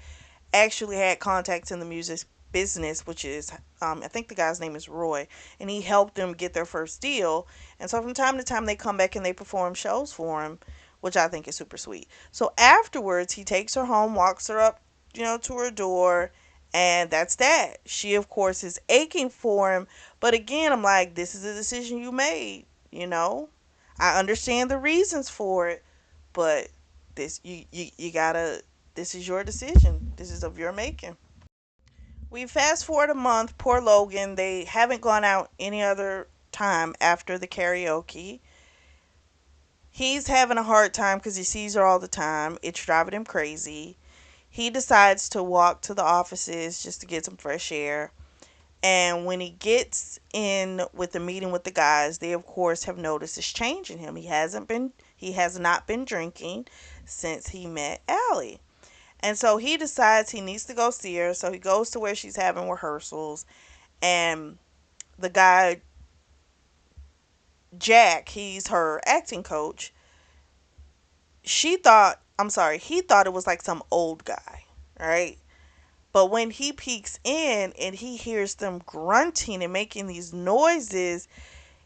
actually had contacts in the music business, which is, I think the guy's name is Roy, and he helped them get their first deal. And so from time to time, they come back and they perform shows for him, which I think is super sweet. So afterwards, he takes her home, walks her up, to her door, and that's that. She, of course, is aching for him. But again, I'm like, this is a decision you made. I understand the reasons for it, but you gotta, this is your decision. This is of your making. We fast forward a month. Poor Logan. They haven't gone out any other time after the karaoke. He's having a hard time because he sees her all the time. It's driving him crazy. He decides to walk to the offices just to get some fresh air. And when he gets in with the meeting with the guys, they of course have noticed this change in him. He has not been drinking since he met Allie. And so he decides he needs to go see her. So he goes to where she's having rehearsals. And the guy, Jack, he's her acting coach. He thought it was like some old guy, right? But when he peeks in and he hears them grunting and making these noises,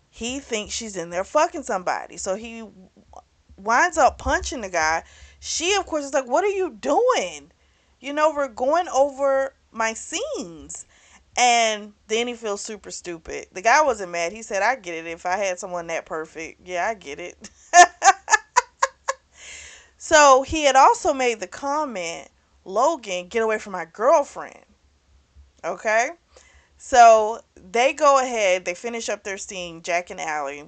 he thinks she's in there fucking somebody. So he winds up punching the guy. She, of course, is like, what are you doing? We're going over my scenes. And then he feels super stupid. The guy wasn't mad. He said, I get it. If I had someone that perfect, yeah, I get it. So he had also made the comment, Logan, get away from my girlfriend. Okay? So they go ahead, they finish up their scene, Jack and Allie,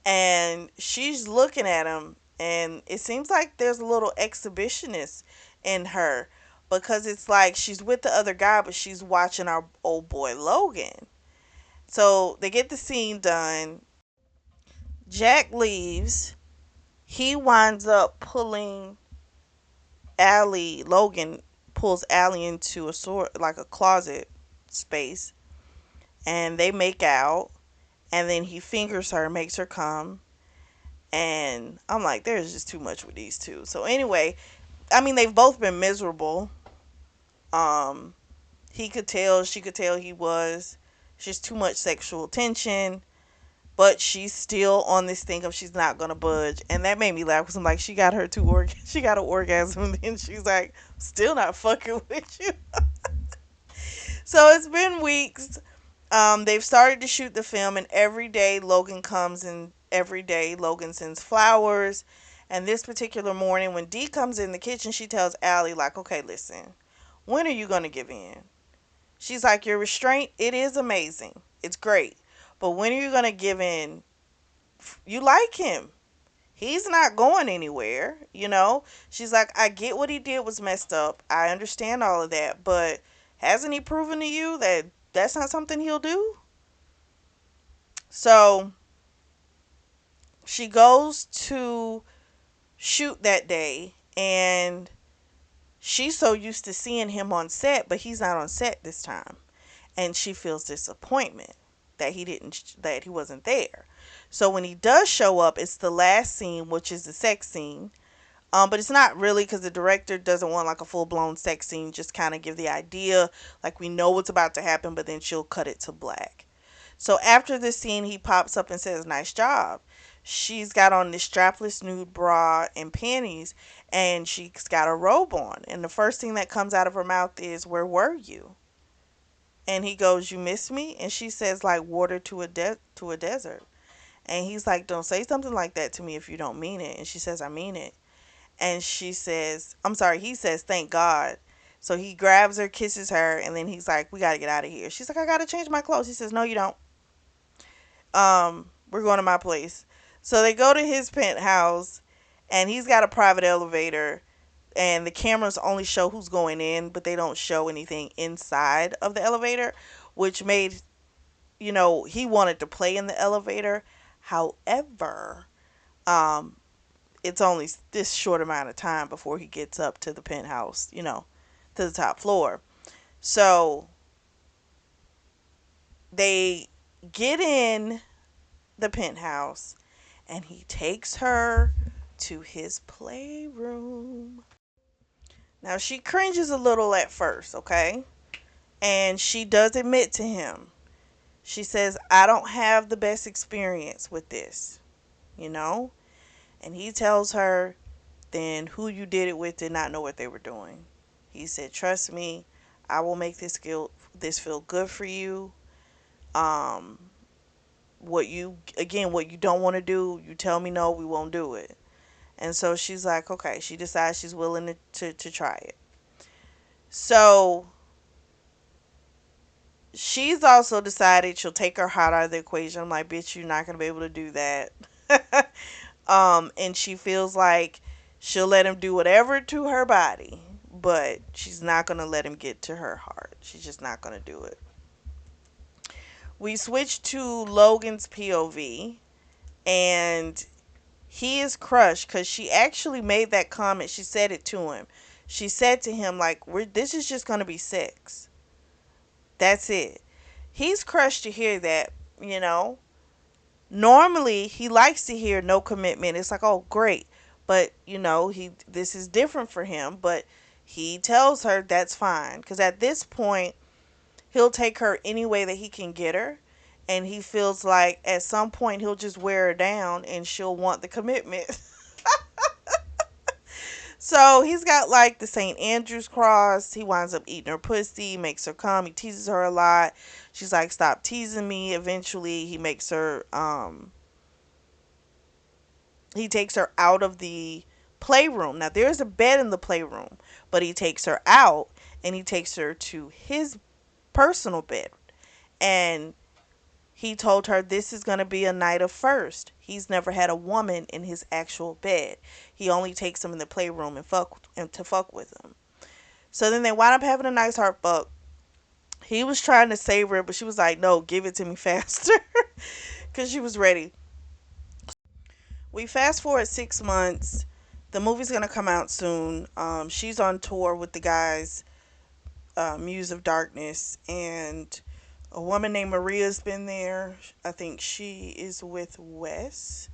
and she's looking at him, and it seems like there's a little exhibitionist in her because it's like she's with the other guy, but she's watching our old boy Logan. So they get the scene done. Jack leaves. He winds up pulling Allie. Logan pulls Allie into a sort like a closet space, and they make out. And then he fingers her, makes her come, and I'm like, there's just too much with these two. So anyway, I mean, they've both been miserable. Um, he could tell, she could tell he was. It's just too much sexual tension. But she's still on this thing of she's not gonna budge, and that made me laugh because I'm like, she got her she got an orgasm, and then she's like, still not fucking with you. So it's been weeks. They've started to shoot the film, and every day Logan comes, and every day Logan sends flowers. And this particular morning, when Dee comes in the kitchen, she tells Allie, like, okay, listen, when are you going to give in? She's like, your restraint, it is amazing. It's great. But when are you going to give in? You like him. He's not going anywhere, you know? She's like, I get what he did was messed up. I understand all of that. But hasn't he proven to you that that's not something he'll do? So she goes to shoot that day, and she's so used to seeing him on set, but he's not on set this time, and she feels disappointment that he wasn't there. So when he does show up, it's the last scene, which is the sex scene. But it's not really, because the director doesn't want like a full blown sex scene, just kind of give the idea, like we know what's about to happen, but then she'll cut it to black. So after this scene, he pops up and says, nice job. She's got on this strapless nude bra and panties, and she's got a robe on. And the first thing that comes out of her mouth is, where were you? And he goes, you missed me? And she says, like water to a desert. And he's like, don't say something like that to me if you don't mean it. And she says, I mean it. And she says, I'm sorry, he says, thank God. So he grabs her, kisses her, and then he's like, we got to get out of here. She's like, I got to change my clothes. He says, no, you don't. We're going to my place. So they go to his penthouse, and he's got a private elevator, and the cameras only show who's going in, but they don't show anything inside of the elevator, which made, he wanted to play in the elevator. However, um, it's only this short amount of time before he gets up to the penthouse, to the top floor. So they get in the penthouse, and he takes her to his playroom. Now she cringes a little at first, okay? And she does admit to him. She says, I don't have the best experience with this, you know? And he tells her, then who you did it with did not know what they were doing. He said, trust me, I will make this feel good for you. Um, what you don't want to do, you tell me no, we won't do it. And so she's like, okay, she decides she's willing to try it. So she's also decided she'll take her heart out of the equation. I'm like, bitch, you're not gonna be able to do that. And she feels like she'll let him do whatever to her body, but she's not gonna let him get to her heart. She's just not gonna do it. We switch to Logan's POV, and he is crushed because she actually made that comment. She said it to him. She said to him, like, this is just gonna be sex. That's it. He's crushed to hear that, you know. Normally, he likes to hear no commitment. It's like, oh, great. But, this is different for him. But he tells her that's fine. Because at this point, he'll take her any way that he can get her. And he feels like at some point he'll just wear her down and she'll want the commitment. So he's got like the St. Andrew's cross. He winds up eating her pussy, makes her come. He teases her a lot. She's like, stop teasing me. Eventually he takes her out of the playroom. Now there's a bed in the playroom, but he takes her out and he takes her to his personal bed. And he told her this is going to be a night of first. He's never had a woman in his actual bed. He only takes them in the playroom and to fuck with them. So then they wound up having a nice heart fuck. He was trying to save her, but she was like, "No, give it to me faster," because she was ready. We fast forward 6 months. The movie's gonna come out soon. She's on tour with the guys, Muse of Darkness, and a woman named Maria's been there. I think she is with Wes.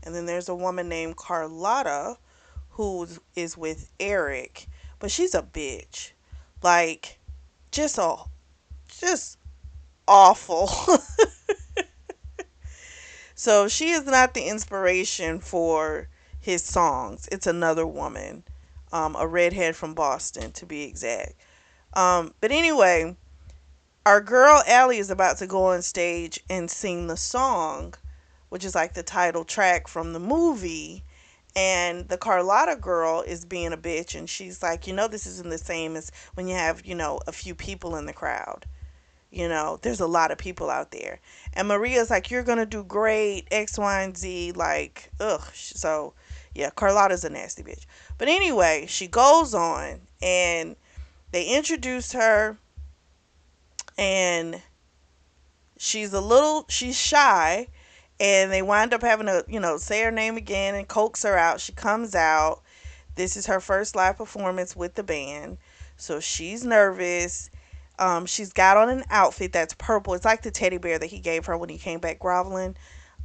And then there's a woman named Carlotta who is with Eric. But she's a bitch. Like, just just awful. So she is not the inspiration for his songs. It's another woman. A redhead from Boston to be exact. But anyway, our girl Allie is about to go on stage and sing the song, which is like the title track from the movie. And the Carlotta girl is being a bitch, and she's like, this isn't the same as when you have, a few people in the crowd. There's a lot of people out there. And Maria's like, you're going to do great, X, Y, and Z. Like, ugh. So, yeah, Carlotta's a nasty bitch. But anyway, she goes on, and they introduce her, and she's shy, and they wind up having to, say her name again and coax her out. She comes out. This is her first live performance with the band, so she's nervous. She's got on an outfit that's purple. It's like the teddy bear that he gave her when he came back groveling.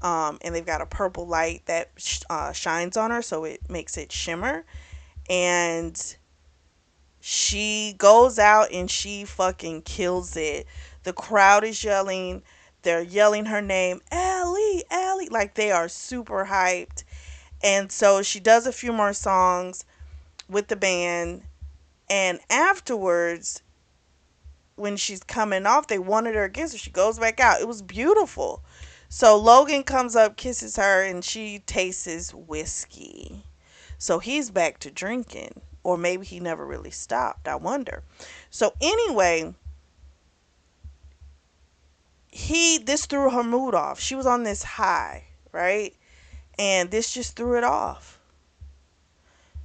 And they've got a purple light that shines on her, so it makes it shimmer. And she goes out and she fucking kills it. The crowd is yelling. They're yelling her name, Allie, Allie. Like, they are super hyped. And so she does a few more songs with the band. And afterwards, when she's coming off, they wanted her again, so she goes back out. It was beautiful. So Logan comes up, kisses her, and she tastes whiskey. So he's back to drinking. Or maybe he never really stopped. I wonder. So anyway, this threw her mood off. She was on this high, right? And this just threw it off.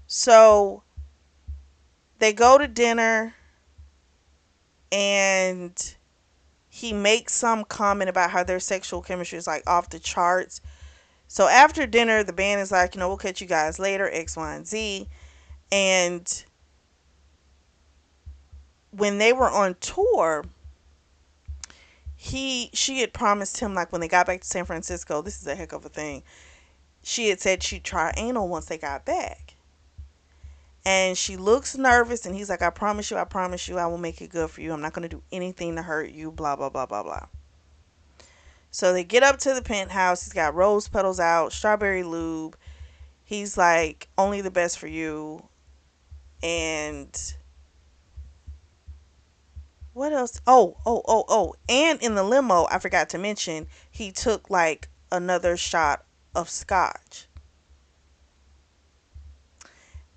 So they go to dinner, and he makes some comment about how their sexual chemistry is like off the charts. So after dinner, the band is like, we'll catch you guys later, X, Y, and Z. And when they were on tour, she had promised him, like, when they got back to San Francisco, this is a heck of a thing. She had said she'd try anal once they got back. And she looks nervous, and he's like, I promise you, I will make it good for you. I'm not going to do anything to hurt you, blah, blah, blah, blah, blah. So they get up to the penthouse. He's got rose petals out, strawberry lube. He's like, only the best for you. And what else? Oh. And in the limo, I forgot to mention, he took like another shot of scotch.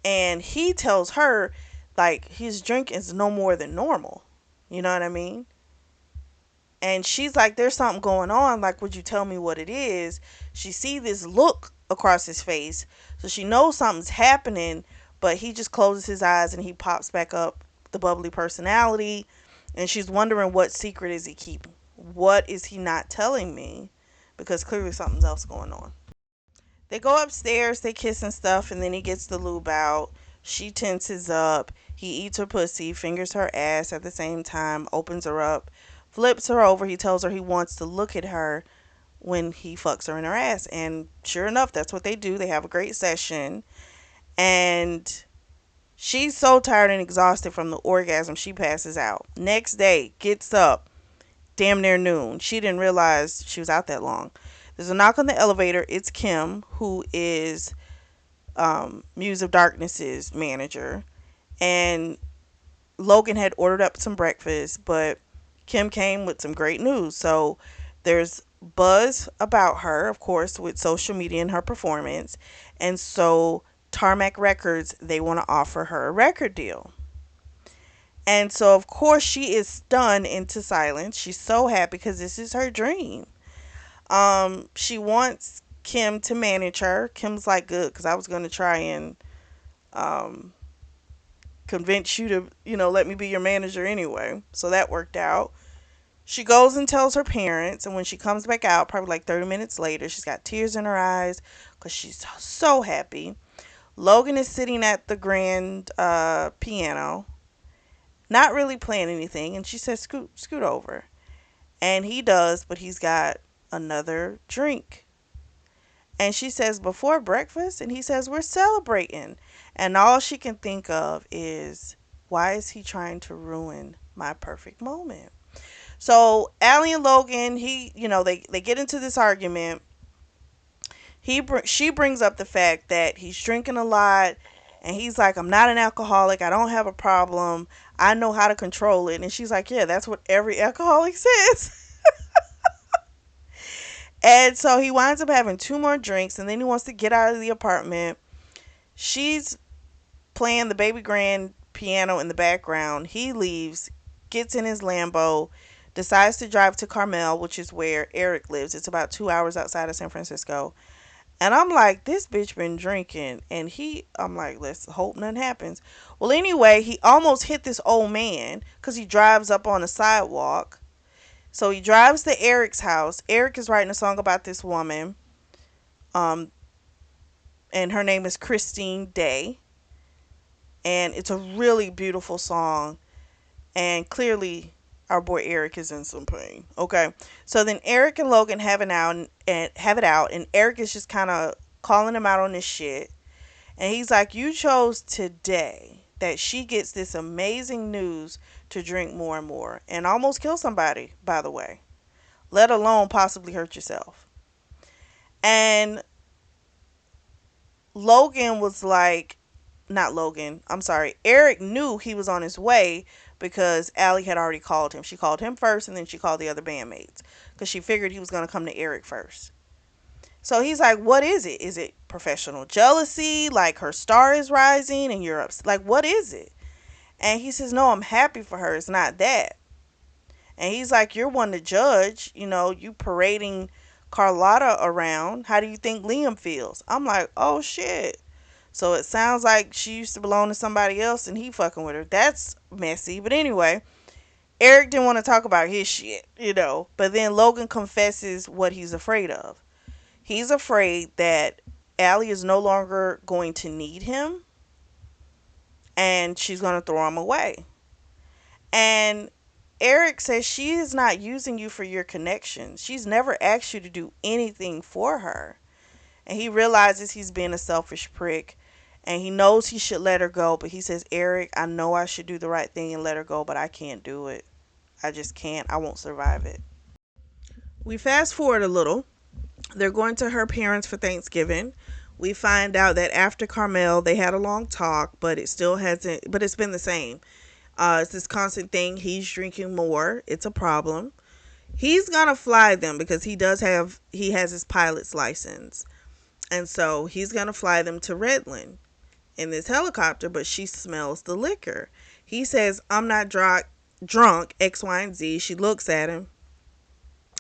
And he tells her, like, his drink is no more than normal. You know what I mean? And she's like, there's something going on. Like, would you tell me what it is? She sees this look across his face. So she knows something's happening. But he just closes his eyes and he pops back up the bubbly personality. And she's wondering, what secret is he keeping? What is he not telling me? Because clearly something's else going on. They go upstairs, they kiss and stuff, and then he gets the lube out. She tenses up. He eats her pussy, fingers her ass at the same time, opens her up, flips her over. He tells her he wants to look at her when he fucks her in her ass. And sure enough, that's what they do. They have a great session. And she's so tired and exhausted from the orgasm, she passes out. Next day, gets up, damn near noon. She didn't realize she was out that long. There's a knock on the elevator. It's Kim, who is Muse of Darkness's manager. And Logan had ordered up some breakfast, but Kim came with some great news. So there's buzz about her, of course, with social media and her performance. And so Tarmac Records, they want to offer her a record deal. And so, of course, she is stunned into silence. She's so happy because this is her dream. She wants Kim to manage her. Kim's like, good, because I was going to try and um, convince you to, let me be your manager anyway. So that worked out. She goes and tells her parents, and when she comes back out, probably like 30 minutes later, she's got tears in her eyes because she's so happy. Logan is sitting at the grand piano, not really playing anything, and she says, scoot over. And he does, but he's got another drink. And she says, before breakfast? And he says, we're celebrating. And all she can think of is, why is he trying to ruin my perfect moment? So Allie and Logan, they get into this argument. She brings up the fact that he's drinking a lot, and he's like, I'm not an alcoholic. I don't have a problem. I know how to control it. And she's like, yeah, that's what every alcoholic says. And so he winds up having two more drinks, and then he wants to get out of the apartment. She's playing the baby grand piano in the background. He leaves, gets in his Lambo, decides to drive to Carmel, which is where Eric lives. It's about 2 hours outside of San Francisco. And I'm like, this bitch been drinking. And I'm like, let's hope nothing happens. Well, anyway, he almost hit this old man because he drives up on the sidewalk. So he drives to Eric's house. Eric is writing a song about this woman. Um, and her name is Christine Day. And it's a really beautiful song. And clearly, our boy Eric is in some pain. Okay. So then Eric and Logan have it out, and Eric is just kind of calling him out on this shit. And he's like, you chose today that she gets this amazing news to drink more and more and almost kill somebody, by the way, let alone possibly hurt yourself. And Logan was like, not Logan, I'm sorry. Eric knew he was on his way because Allie had already called him. She called him first, and then she called the other bandmates because she figured he was going to come to Eric first. So he's like, what is it? Is it professional jealousy? Like her star is rising and you're upset? Like, what is it? And he says, no, I'm happy for her. It's not that. And he's like, you're one to judge. You parading Carlotta around. How do you think Liam feels? I'm like, oh shit. So it sounds like she used to belong to somebody else and he fucking with her. That's messy. But anyway, Eric didn't want to talk about his shit. But then Logan confesses what he's afraid of. He's afraid that Allie is no longer going to need him and she's going to throw him away. And Eric says she is not using you for your connections. She's never asked you to do anything for her. And he realizes he's being a selfish prick. And he knows he should let her go. But he says, Eric, I know I should do the right thing and let her go, but I can't do it. I just can't. I won't survive it. We fast forward a little. They're going to her parents for Thanksgiving. We find out that after Carmel, they had a long talk, but it's been the same. It's this constant thing. He's drinking more. It's a problem. He's gonna fly them because he has his pilot's license. And so he's gonna fly them to Redland in this helicopter, but she smells the liquor. He says, I'm not drunk, X, Y, and Z. She looks at him.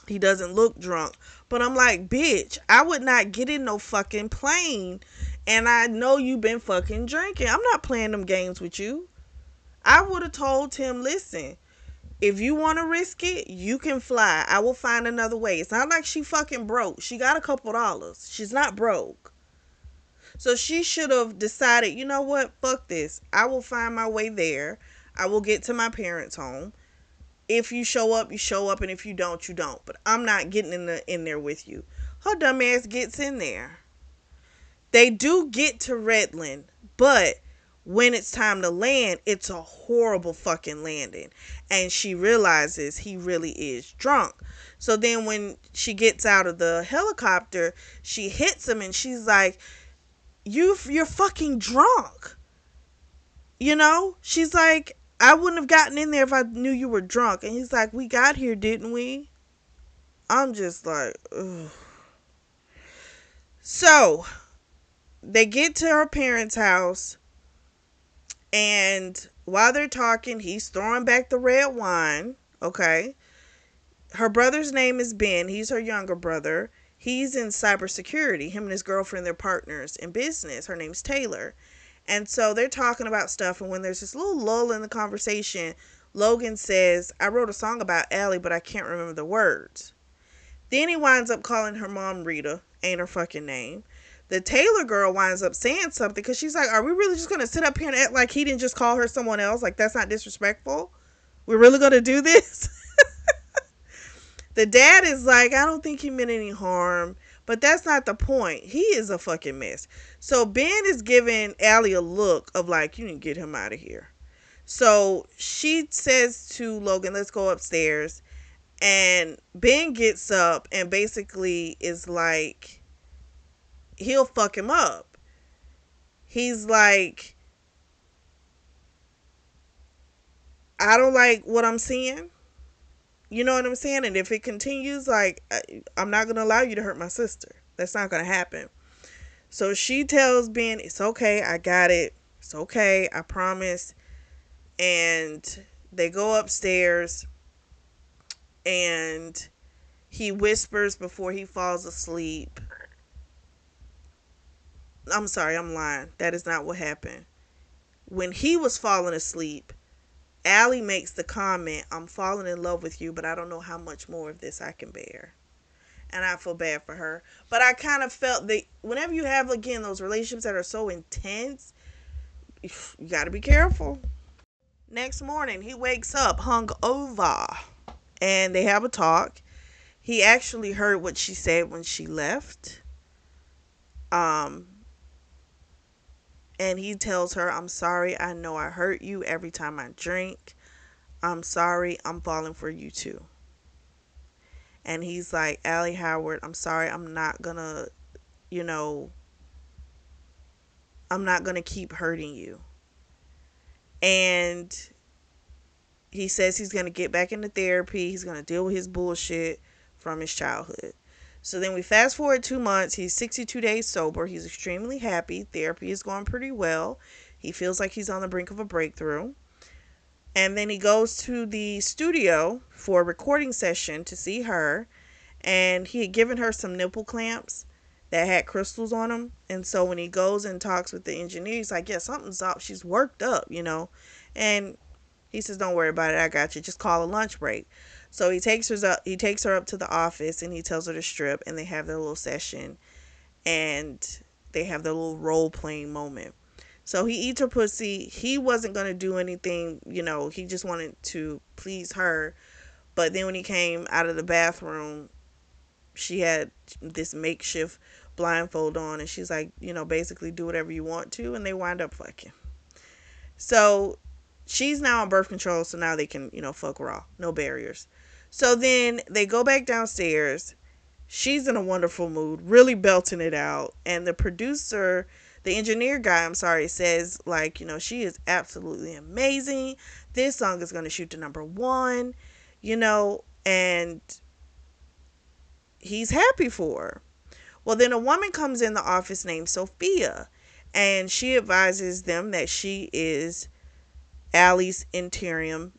He doesn't look drunk. But I'm like, bitch, I would not get in no fucking plane. And I know you've been fucking drinking. I'm not playing them games with you. I would have told him, listen, if you want to risk it, you can fly. I will find another way. It's not like she fucking broke. She got a couple dollars. She's not broke. So she should have decided, you know what? Fuck this. I will find my way there. I will get to my parents' home. If you show up, you show up. And if you don't, you don't. But I'm not getting in there with you. Her dumb ass gets in there. They do get to Redland. But when it's time to land, it's a horrible fucking landing. And she realizes he really is drunk. So then when she gets out of the helicopter, she hits him and she's like, you're fucking drunk. She's like, I wouldn't have gotten in there if I knew you were drunk. And he's like, we got here, didn't we? I'm just like, ugh. So they get to her parents' house. And while they're talking, he's throwing back the red wine. Okay. Her brother's name is Ben. He's her younger brother. He's in cybersecurity. Him and his girlfriend, they're partners in business. Her name's Taylor. And so they're talking about stuff. And when there's this little lull in the conversation, Logan says, I wrote a song about Allie, but I can't remember the words. Then he winds up calling her mom Rita. Ain't her fucking name. The Taylor girl winds up saying something because she's like, are we really just going to sit up here and act like he didn't just call her someone else? Like, that's not disrespectful? We're really going to do this? The dad is like, I don't think he meant any harm, but that's not the point. He is a fucking mess. So Ben is giving Allie a look of like, you need to get him out of here. So she says to Logan, let's go upstairs. And Ben gets up and basically is like, he'll fuck him up. He's like, I don't like what I'm seeing. You know what I'm saying? And if it continues, like, I'm not going to allow you to hurt my sister. That's not going to happen. So she tells Ben, it's okay. I got it. It's okay. I promise. And they go upstairs and he whispers before he falls asleep. I'm sorry, I'm lying. That is not what happened. When he was falling asleep, Allie makes the comment, I'm falling in love with you, but I don't know how much more of this I can bear. And I feel bad for her. But I kind of felt that whenever you have, again, those relationships that are so intense, you got to be careful. Next morning, he wakes up hung over and they have a talk. He actually heard what she said when she left. Um, and he tells her, I'm sorry. I know I hurt you every time I drink. I'm sorry. I'm falling for you too. And he's like, Allie Howard, I'm sorry. I'm not going to, you know, I'm not going to keep hurting you. And he says he's going to get back into therapy. He's going to deal with his bullshit from his childhood. So then we fast forward 2 months. He's 62 days sober. He's extremely happy. Therapy is going pretty well. He feels like he's on the brink of a breakthrough. And then he goes to the studio for a recording session to see her. And he had given her some nipple clamps that had crystals on them. And so when he goes and talks with the engineer, he's like, yeah, something's up. She's worked up, you know. And he says, don't worry about it. I got you. Just call a lunch break. So he takes her up to the office and he tells her to strip, and they have their little session and they have their little role playing moment. So he eats her pussy. He wasn't going to do anything, you know, he just wanted to please her. But then when he came out of the bathroom, she had this makeshift blindfold on, and she's like, you know, basically do whatever you want to, and they wind up fucking. So she's now on birth control, so now they can, you know, fuck raw. No barriers. So then they go back downstairs. She's in a wonderful mood, really belting it out. And the producer, the engineer guy, I'm sorry, says, like, you know, she is absolutely amazing. This song is going to shoot to #1, you know, and he's happy for her. Well, then a woman comes in the office named Sophia, and she advises them that she is Allie's interim,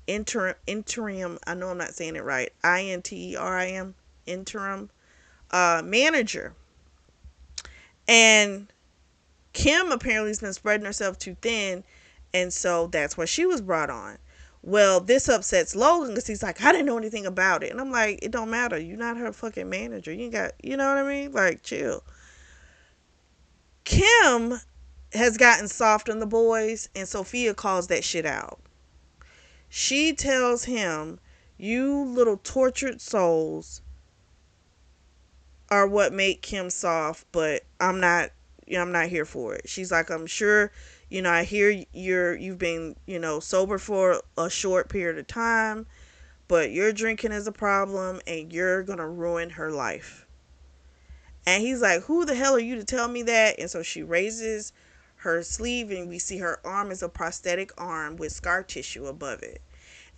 I know I'm not saying it right, interim, interim manager. And Kim apparently has been spreading herself too thin, and so that's why she was brought on. Well, this upsets Logan because he's like, I didn't know anything about it. And I'm like, it don't matter. You're not her fucking manager. You ain't got, you know what I mean? Like, chill. Kim has gotten soft on the boys, and Sophia calls that shit out. She tells him, you little tortured souls are what make Kim soft, but I'm not here for it. She's like, I'm sure, you know, I hear you've been, you know, sober for a short period of time, but your drinking is a problem and you're gonna ruin her life. And he's like, who the hell are you to tell me that? And so she raises her sleeve and we see her arm is a prosthetic arm with scar tissue above it.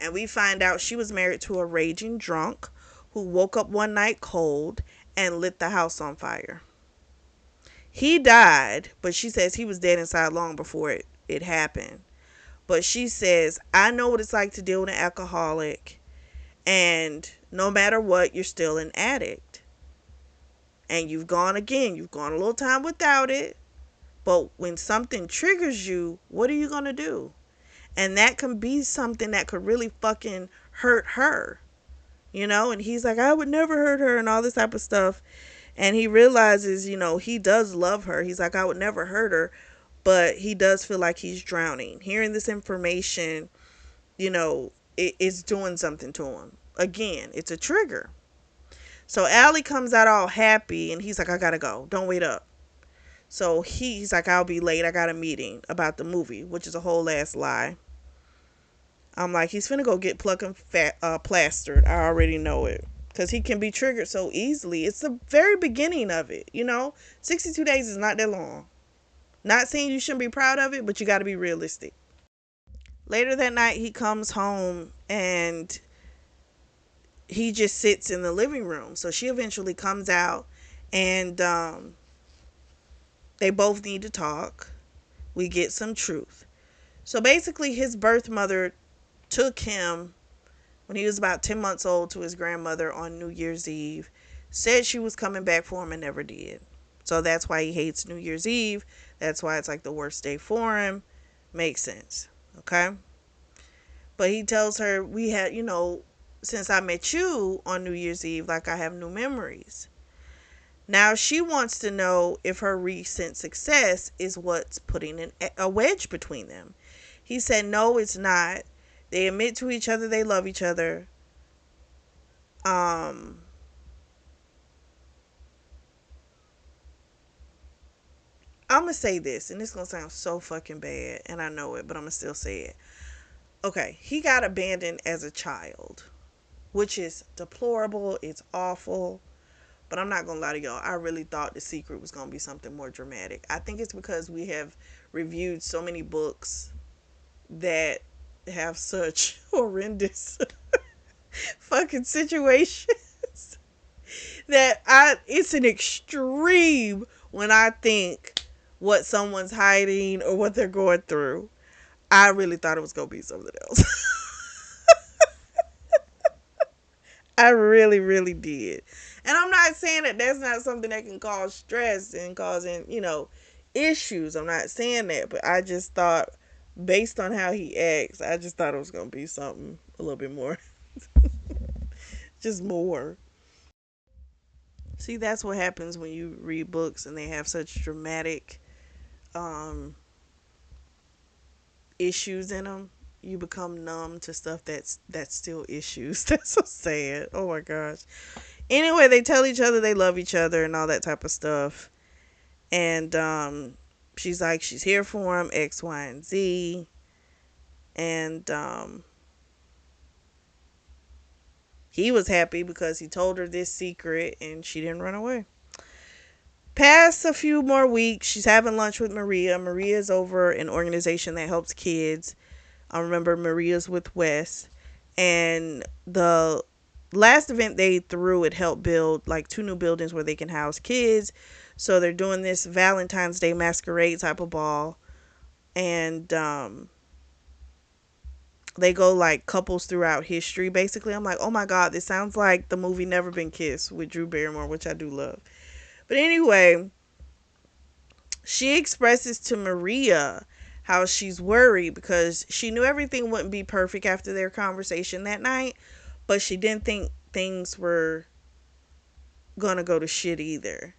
And we find out she was married to a raging drunk who woke up one night cold and lit the house on fire. He died, but she says he was dead inside long before it happened. But she says, I know what it's like to deal with an alcoholic, and no matter what, you're still an addict. And you've gone a little time without it. But when something triggers you, what are you going to do? And that can be something that could really fucking hurt her, you know? And he's like, I would never hurt her and all this type of stuff. And he realizes, he does love her. He's like, I would never hurt her. But he does feel like he's drowning. Hearing this information, it's doing something to him. Again, it's a trigger. So Allie comes out all happy and he's like, I gotta go. Don't wait up. So he's like, I'll be late. I got a meeting about the movie, which is a whole ass lie. I'm like, he's finna go get plastered. I already know it. Because he can be triggered so easily. It's the very beginning of it, 62 days is not that long. Not saying you shouldn't be proud of it, but you got to be realistic. Later that night, he comes home and he just sits in the living room. So she eventually comes out and they both need to talk. We get some truth. So basically, his birth mother took him when he was about 10 months old to his grandmother on New Year's Eve. Said she was coming back for him and never did. So that's why he hates New Year's Eve. That's why it's like the worst day for him. Makes sense. Okay? But he tells her, we had, since I met you on New Year's Eve, like I have new memories. Now she wants to know if her recent success is what's putting a wedge between them. He said, no, it's not. They admit to each other they love each other. I'm going to say this, and this is going to sound so fucking bad, and I know it, but I'm going to still say it. Okay, he got abandoned as a child, which is deplorable. It's awful. But I'm not going to lie to y'all. I really thought The Secret was going to be something more dramatic. I think it's because we have reviewed so many books that have such horrendous fucking situations that it's an extreme when I think what someone's hiding or what they're going through. I really thought it was going to be something else. I really, really did. And I'm not saying that that's not something that can cause stress and causing, issues. I'm not saying that. But I just thought, based on how he acts, I just thought it was going to be something a little bit more. Just more. See, that's what happens when you read books and they have such dramatic issues in them. You become numb to stuff that's still issues. That's so sad. Oh my gosh. Anyway, they tell each other they love each other and all that type of stuff. And she's like, she's here for him, X, Y, and Z. And he was happy because he told her this secret and she didn't run away. Past a few more weeks, she's having lunch with Maria. Maria's over an organization that helps kids. I remember Maria's with Wes. And the last event they threw, it helped build like 2 new buildings where they can house kids. So they're doing this Valentine's Day masquerade type of ball. And they go like couples throughout history, basically. I'm like, oh my God, this sounds like the movie Never Been Kissed with Drew Barrymore, which I do love. But anyway, she expresses to Maria how she's worried because she knew everything wouldn't be perfect after their conversation that night, but she didn't think things were gonna go to shit either.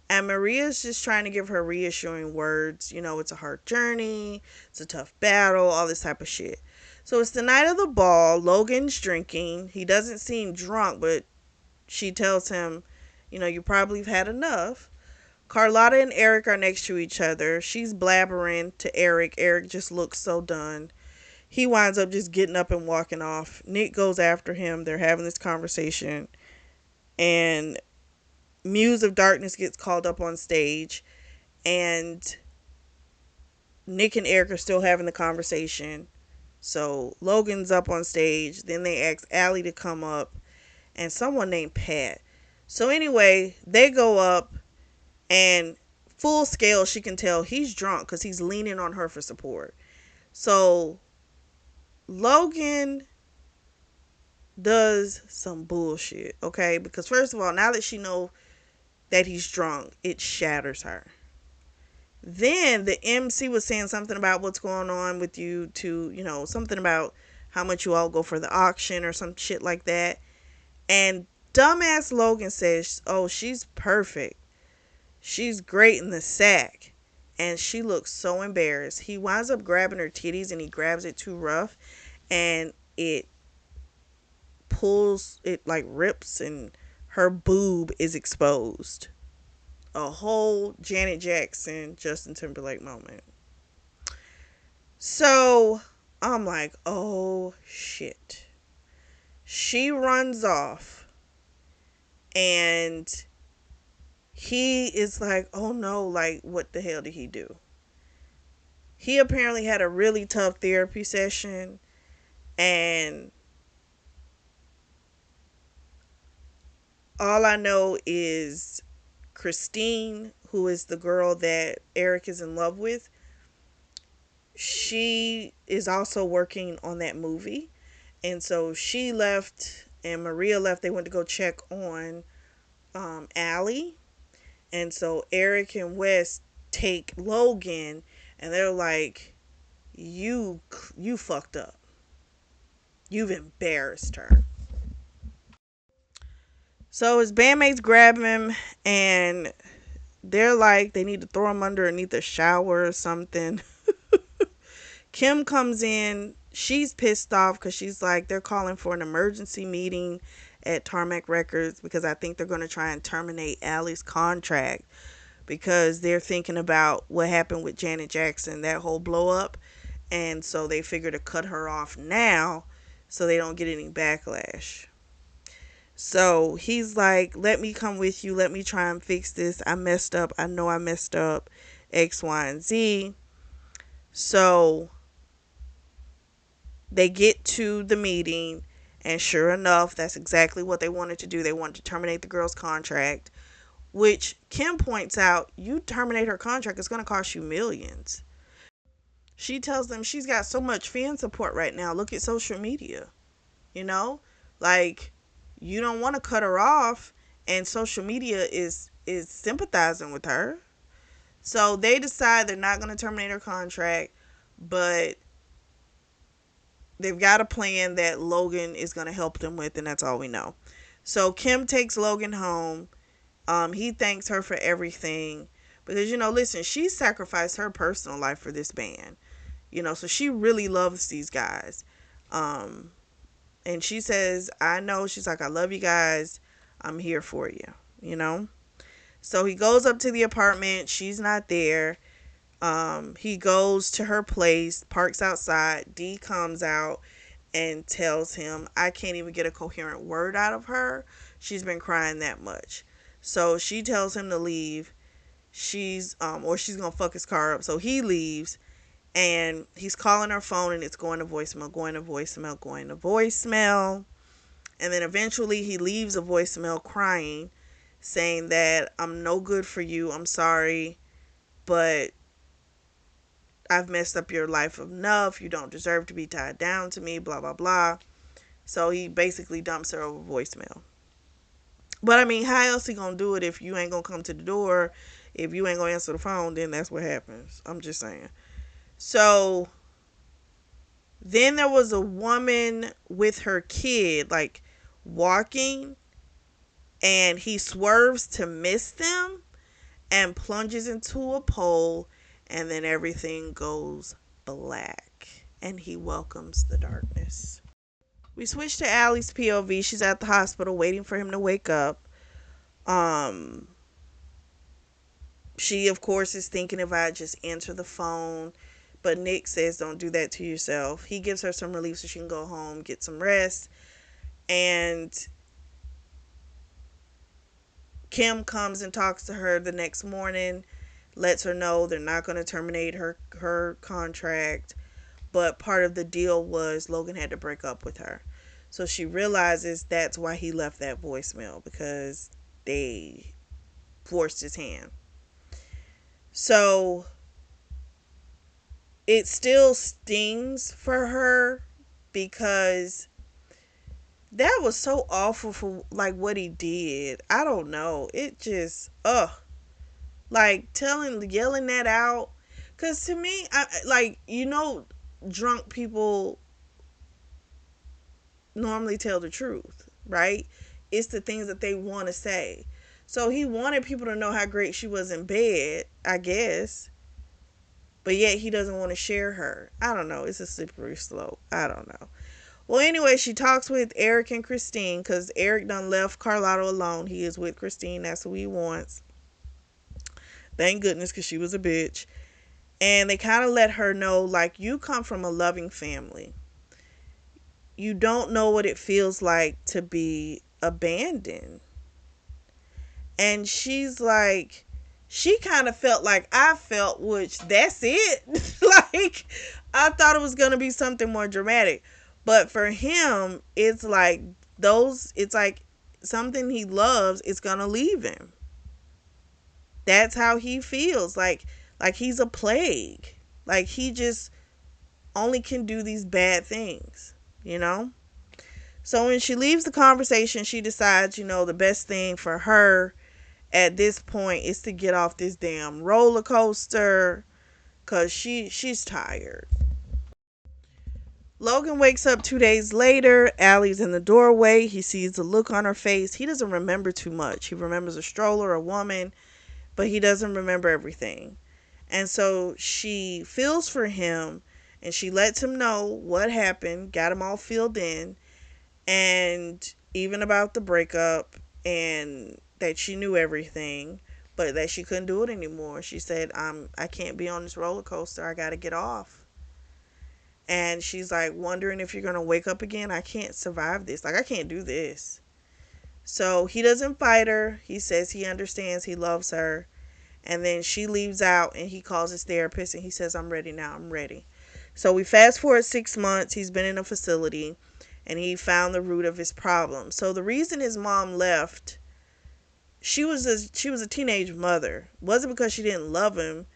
And Maria's just trying to give her reassuring words. It's a hard journey, it's a tough battle, all this type of shit. So it's the night of the ball. Logan's drinking. He doesn't seem drunk, but she tells him, you probably have had enough. Carlotta and Eric are next to each other. She's blabbering to Eric. Eric just looks so done. He winds up just getting up and walking off. Nick goes after him. They're having this conversation. And Muse of Darkness gets called up on stage. And Nick and Eric are still having the conversation. So Logan's up on stage. Then they ask Allie to come up. And someone named Pat. So anyway, they go up. And full scale, she can tell he's drunk because he's leaning on her for support. So Logan does some bullshit, okay? Because first of all, now that she knows that he's drunk, it shatters her. Then the MC was saying something about what's going on with you to, something about how much you all go for the auction or some shit like that. And dumbass Logan says, "Oh, she's perfect. She's great in the sack." And she looks so embarrassed. He winds up grabbing her titties and he grabs it too rough and it pulls, it like rips, and her boob is exposed. A whole Janet Jackson, Justin Timberlake moment. So I'm like, oh shit. She runs off and he is like, oh no, like what the hell did he do? He apparently had a really tough therapy session, and all I know is Christine, who is the girl that Eric is in love with, she is also working on that movie. And so she left and Maria left. They went to go check on Allie. And so Eric and Wes take Logan and they're like, you fucked up. You've embarrassed her. So his bandmates grab him and they're like, they need to throw him underneath a shower or something. Kim comes in. She's pissed off because she's like, they're calling for an emergency meeting at Tarmac Records because I think they're going to try and terminate Allie's contract because they're thinking about what happened with Janet Jackson, that whole blow up. And so they figure to cut her off now so they don't get any backlash. So he's like, let me come with you. Let me try and fix this. I messed up. I know I messed up. X, Y, and Z. So they get to the meeting, and sure enough, that's exactly what they wanted to do. They wanted to terminate the girl's contract, which Kim points out, you terminate her contract, it's going to cost you millions. She tells them she's got so much fan support right now. Look at social media. You know, like you don't want to cut her off, and social media is sympathizing with her. So they decide they're not going to terminate her contract, but they've got a plan that Logan is going to help them with, and that's all we know. So Kim takes Logan home. He thanks her for everything because, listen, she sacrificed her personal life for this band, so she really loves these guys. And she says, I know, she's like, I love you guys. I'm here for you. So he goes up to the apartment. She's not there. He goes to her place, parks outside. Dee comes out and tells him, I can't even get a coherent word out of her. She's been crying that much. So she tells him to leave. Or she's gonna fuck his car up. So he leaves and he's calling her phone and it's going to voicemail, going to voicemail, going to voicemail. And then eventually he leaves a voicemail crying, saying that I'm no good for you. I'm sorry, but I've messed up your life enough. You don't deserve to be tied down to me, blah, blah, blah. So he basically dumps her over voicemail. But I mean, how else he gonna do it if you ain't gonna come to the door? If you ain't gonna answer the phone, then that's what happens. I'm just saying. So then there was a woman with her kid, like walking, and he swerves to miss them and plunges into a pole, and then everything goes black and he welcomes the darkness. We switch to Allie's POV. She's at the hospital waiting for him to wake up. Um, she of course is thinking if I just answer the phone, but Nick says don't do that to yourself. He gives her some relief so she can go home, get some rest, and Kim comes and talks to her the next morning, lets her know they're not going to terminate her contract, but part of the deal was Logan had to break up with her. So she realizes that's why he left that voicemail, because they forced his hand. So it still stings for her because that was so awful for like what he did. I don't know. It just like yelling that out. Cause to me, I like drunk people normally tell the truth, right? It's the things that they want to say. So he wanted people to know how great she was in bed, I guess. But yet he doesn't want to share her. I don't know. It's a slippery slope. I don't know. Well, anyway, she talks with Eric and Christine because Eric done left Carlotto alone. He is with Christine. That's who he wants. Thank goodness, because she was a bitch. And they kind of let her know, like, you come from a loving family. You don't know what it feels like to be abandoned. And she's like, she kind of felt like I felt, which that's it. Like, I thought it was going to be something more dramatic. But for him, it's like it's like something he loves is going to leave him. That's how he feels. Like he's a plague. Like he just only can do these bad things, you know? So when she leaves the conversation, she decides, the best thing for her at this point is to get off this damn roller coaster because she's tired. Logan wakes up 2 days later. Allie's in the doorway. He sees the look on her face. He doesn't remember too much. He remembers a stroller, a woman, but he doesn't remember everything. And so she feels for him and she lets him know what happened, got him all filled in, and even about the breakup, and that she knew everything, but that she couldn't do it anymore. She said, I can't be on this roller coaster. I got to get off. And she's like wondering if you're going to wake up again. I can't survive this. Like, I can't do this. So he doesn't fight her. He says he understands. He loves her. And then she leaves out and he calls his therapist and he says, I'm ready now. I'm ready. So we fast forward 6 months. He's been in a facility and he found the root of his problem. So the reason his mom left, she was a teenage mother. It wasn't because she didn't love him.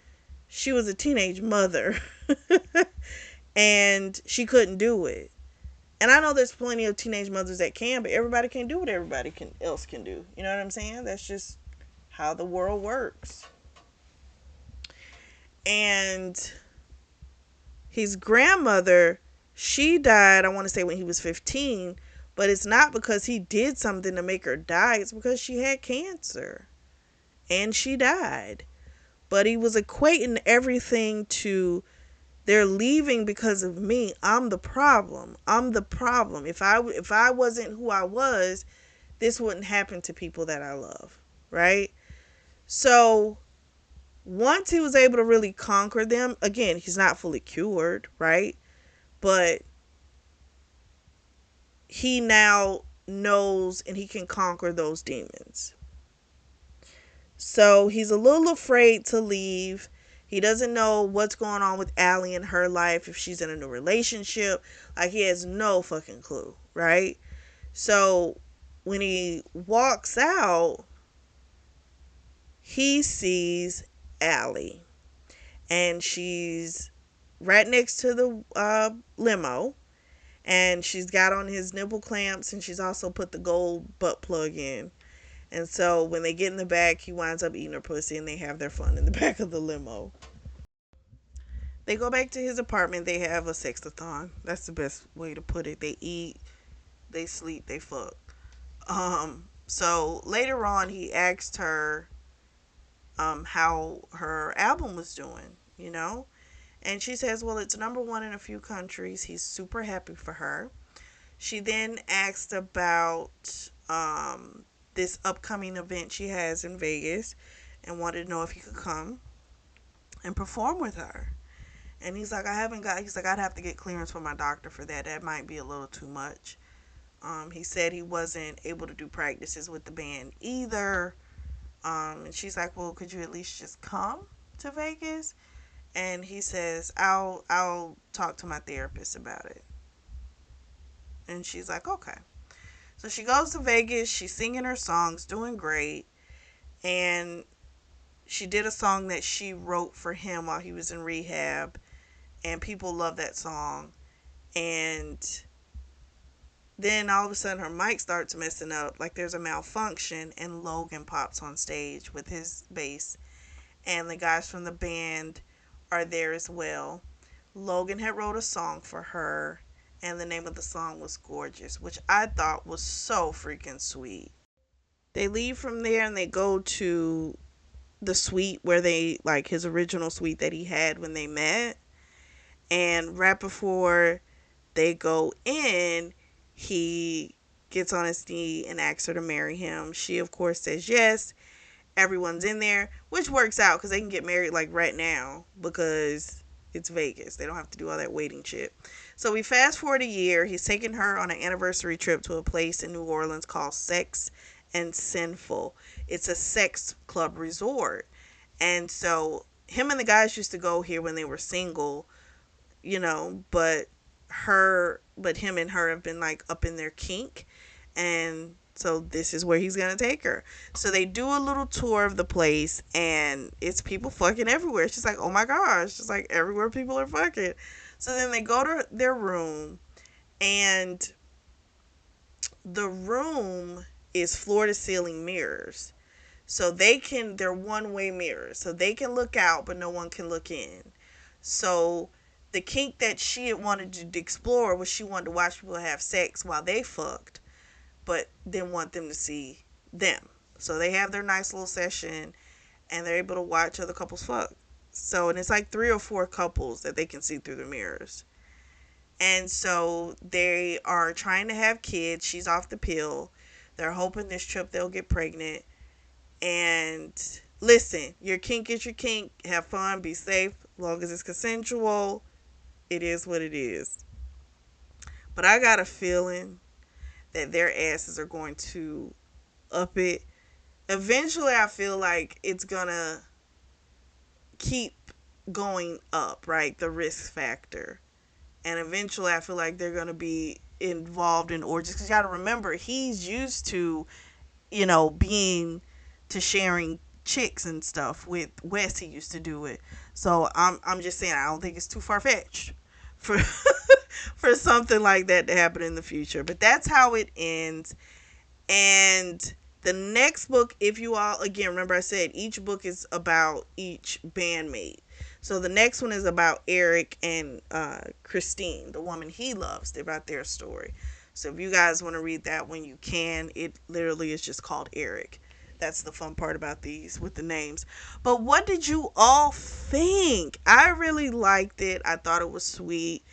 She was a teenage mother. And she couldn't do it. And I know there's plenty of teenage mothers that can, but everybody can't do what else can do. You know what I'm saying? That's just how the world works. And his grandmother, she died, I want to say when he was 15, but it's not because he did something to make her die. It's because she had cancer and she died. But he was equating everything to, they're leaving because of me. I'm the problem. I'm the problem. If I wasn't who I was, this wouldn't happen to people that I love, right? So once he was able to really conquer them, again, he's not fully cured, right? But he now knows and he can conquer those demons. So he's a little afraid to leave. He doesn't know what's going on with Allie in her life, if she's in a new relationship. Like, he has no fucking clue, right? So when he walks out, he sees Allie. And she's right next to the limo. And she's got on his nipple clamps, and she's also put the gold butt plug in. And so when they get in the back, he winds up eating her pussy, and they have their fun in the back of the limo. They go back to his apartment. They have a sextathon. That's the best way to put it. They eat, they sleep, they fuck. So later on, he asked her how her album was doing, And she says, well, it's number one in a few countries. He's super happy for her. She then asked about this upcoming event she has in Vegas and wanted to know if he could come and perform with her. And he's like, I'd have to get clearance from my doctor for that. That might be a little too much. He said he wasn't able to do practices with the band either. And she's like, well, could you at least just come to Vegas? And he says, I'll talk to my therapist about it. And she's like, okay. So she goes to Vegas. She's singing her songs, doing great. And she did a song that she wrote for him while he was in rehab. And people love that song. And then all of a sudden her mic starts messing up, like there's a malfunction, and Logan pops on stage with his bass, and the guys from the band are there as well. Logan had wrote a song for her, and the name of the song was Gorgeous, which I thought was so freaking sweet. They leave from there and they go to the suite where they, like his original suite that he had when they met. And right before they go in, he gets on his knee and asks her to marry him. She, of course, says yes. Everyone's in there, which works out because they can get married like right now because it's Vegas. They don't have to do all that waiting shit. So we fast forward a year. He's taking her on an anniversary trip to a place in New Orleans called Sex and Sinful. It's a sex club resort. And so him and the guys used to go here when they were single, but him and her have been like up in their kink, and so this is where he's gonna take her. So they do a little tour of the place, and it's people fucking everywhere. She's like, oh my gosh, it's like everywhere people are fucking. So then they go to their room, and the room is floor to ceiling mirrors. So they're one way mirrors. So they can look out, but no one can look in. So the kink that she had wanted to explore was she wanted to watch people have sex while they fucked, but didn't want them to see them. So they have their nice little session, and they're able to watch other couples fuck. So, and it's like 3 or 4 couples that they can see through the mirrors. And so they are trying to have kids. She's off the pill. They're hoping this trip they'll get pregnant. And listen, your kink is your kink. Have fun, be safe, as long as it's consensual. It is what it is. But I got a feeling that their asses are going to up it. Eventually, I feel like it's gonna keep going up, right? The risk factor. And eventually, I feel like they're gonna be involved in orgies. Because you gotta remember, he's used to, being to sharing chicks and stuff with Wes. He used to do it. So I'm just saying, I don't think it's too far fetched for for something like that to happen in the future. But that's how it ends. And the next book, if you all, again, remember I said each book is about each bandmate. So the next one is about Eric and Christine, the woman he loves. They're about their story. So if you guys want to read that one, you can. It literally is just called Eric. That's the fun part about these with the names. But what did you all think? I really liked it. I thought it was sweet.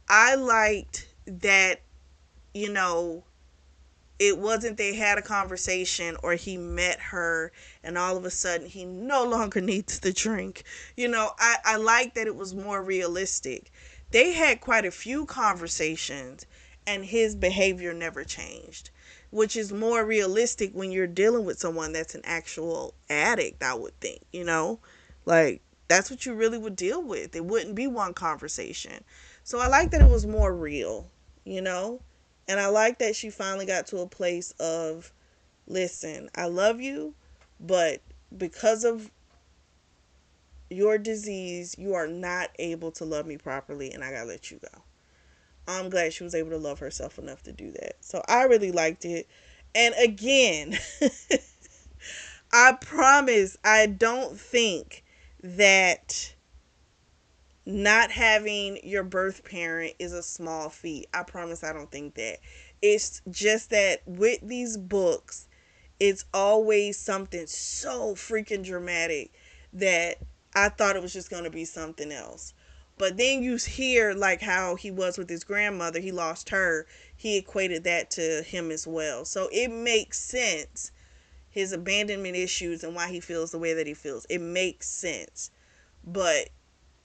I liked that, you know, it wasn't they had a conversation or he met her and all of a sudden he no longer needs the drink. I like that it was more realistic. They had quite a few conversations and his behavior never changed, which is more realistic when you're dealing with someone that's an actual addict, I would think. Like, that's what you really would deal with. It wouldn't be one conversation. So I like that it was more real, you know? And I like that she finally got to a place of, listen, I love you, but because of your disease, you are not able to love me properly, and I gotta let you go. I'm glad she was able to love herself enough to do that. So I really liked it. And again, I promise I don't think that not having your birth parent is a small feat. I promise I don't think that. It's just that with these books, it's always something so freaking dramatic that I thought it was just going to be something else. But then you hear like how he was with his grandmother, he lost her. He equated that to him as well. So it makes sense, his abandonment issues and why he feels the way that he feels. It makes sense. But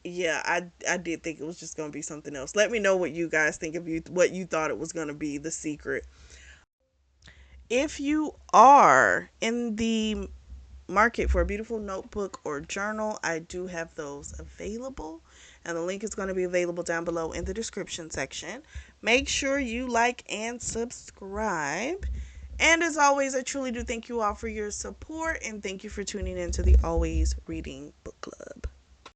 yeah, I did think it was just gonna be something else. Let me know what you guys think of what you thought it was gonna be, the secret. If you are in the market for a beautiful notebook or journal, I do have those available, and the link is going to be available down below in the description section. Make sure you like and subscribe. And as always, I truly do thank you all for your support, and thank you for tuning in to the Always Reading Book Club.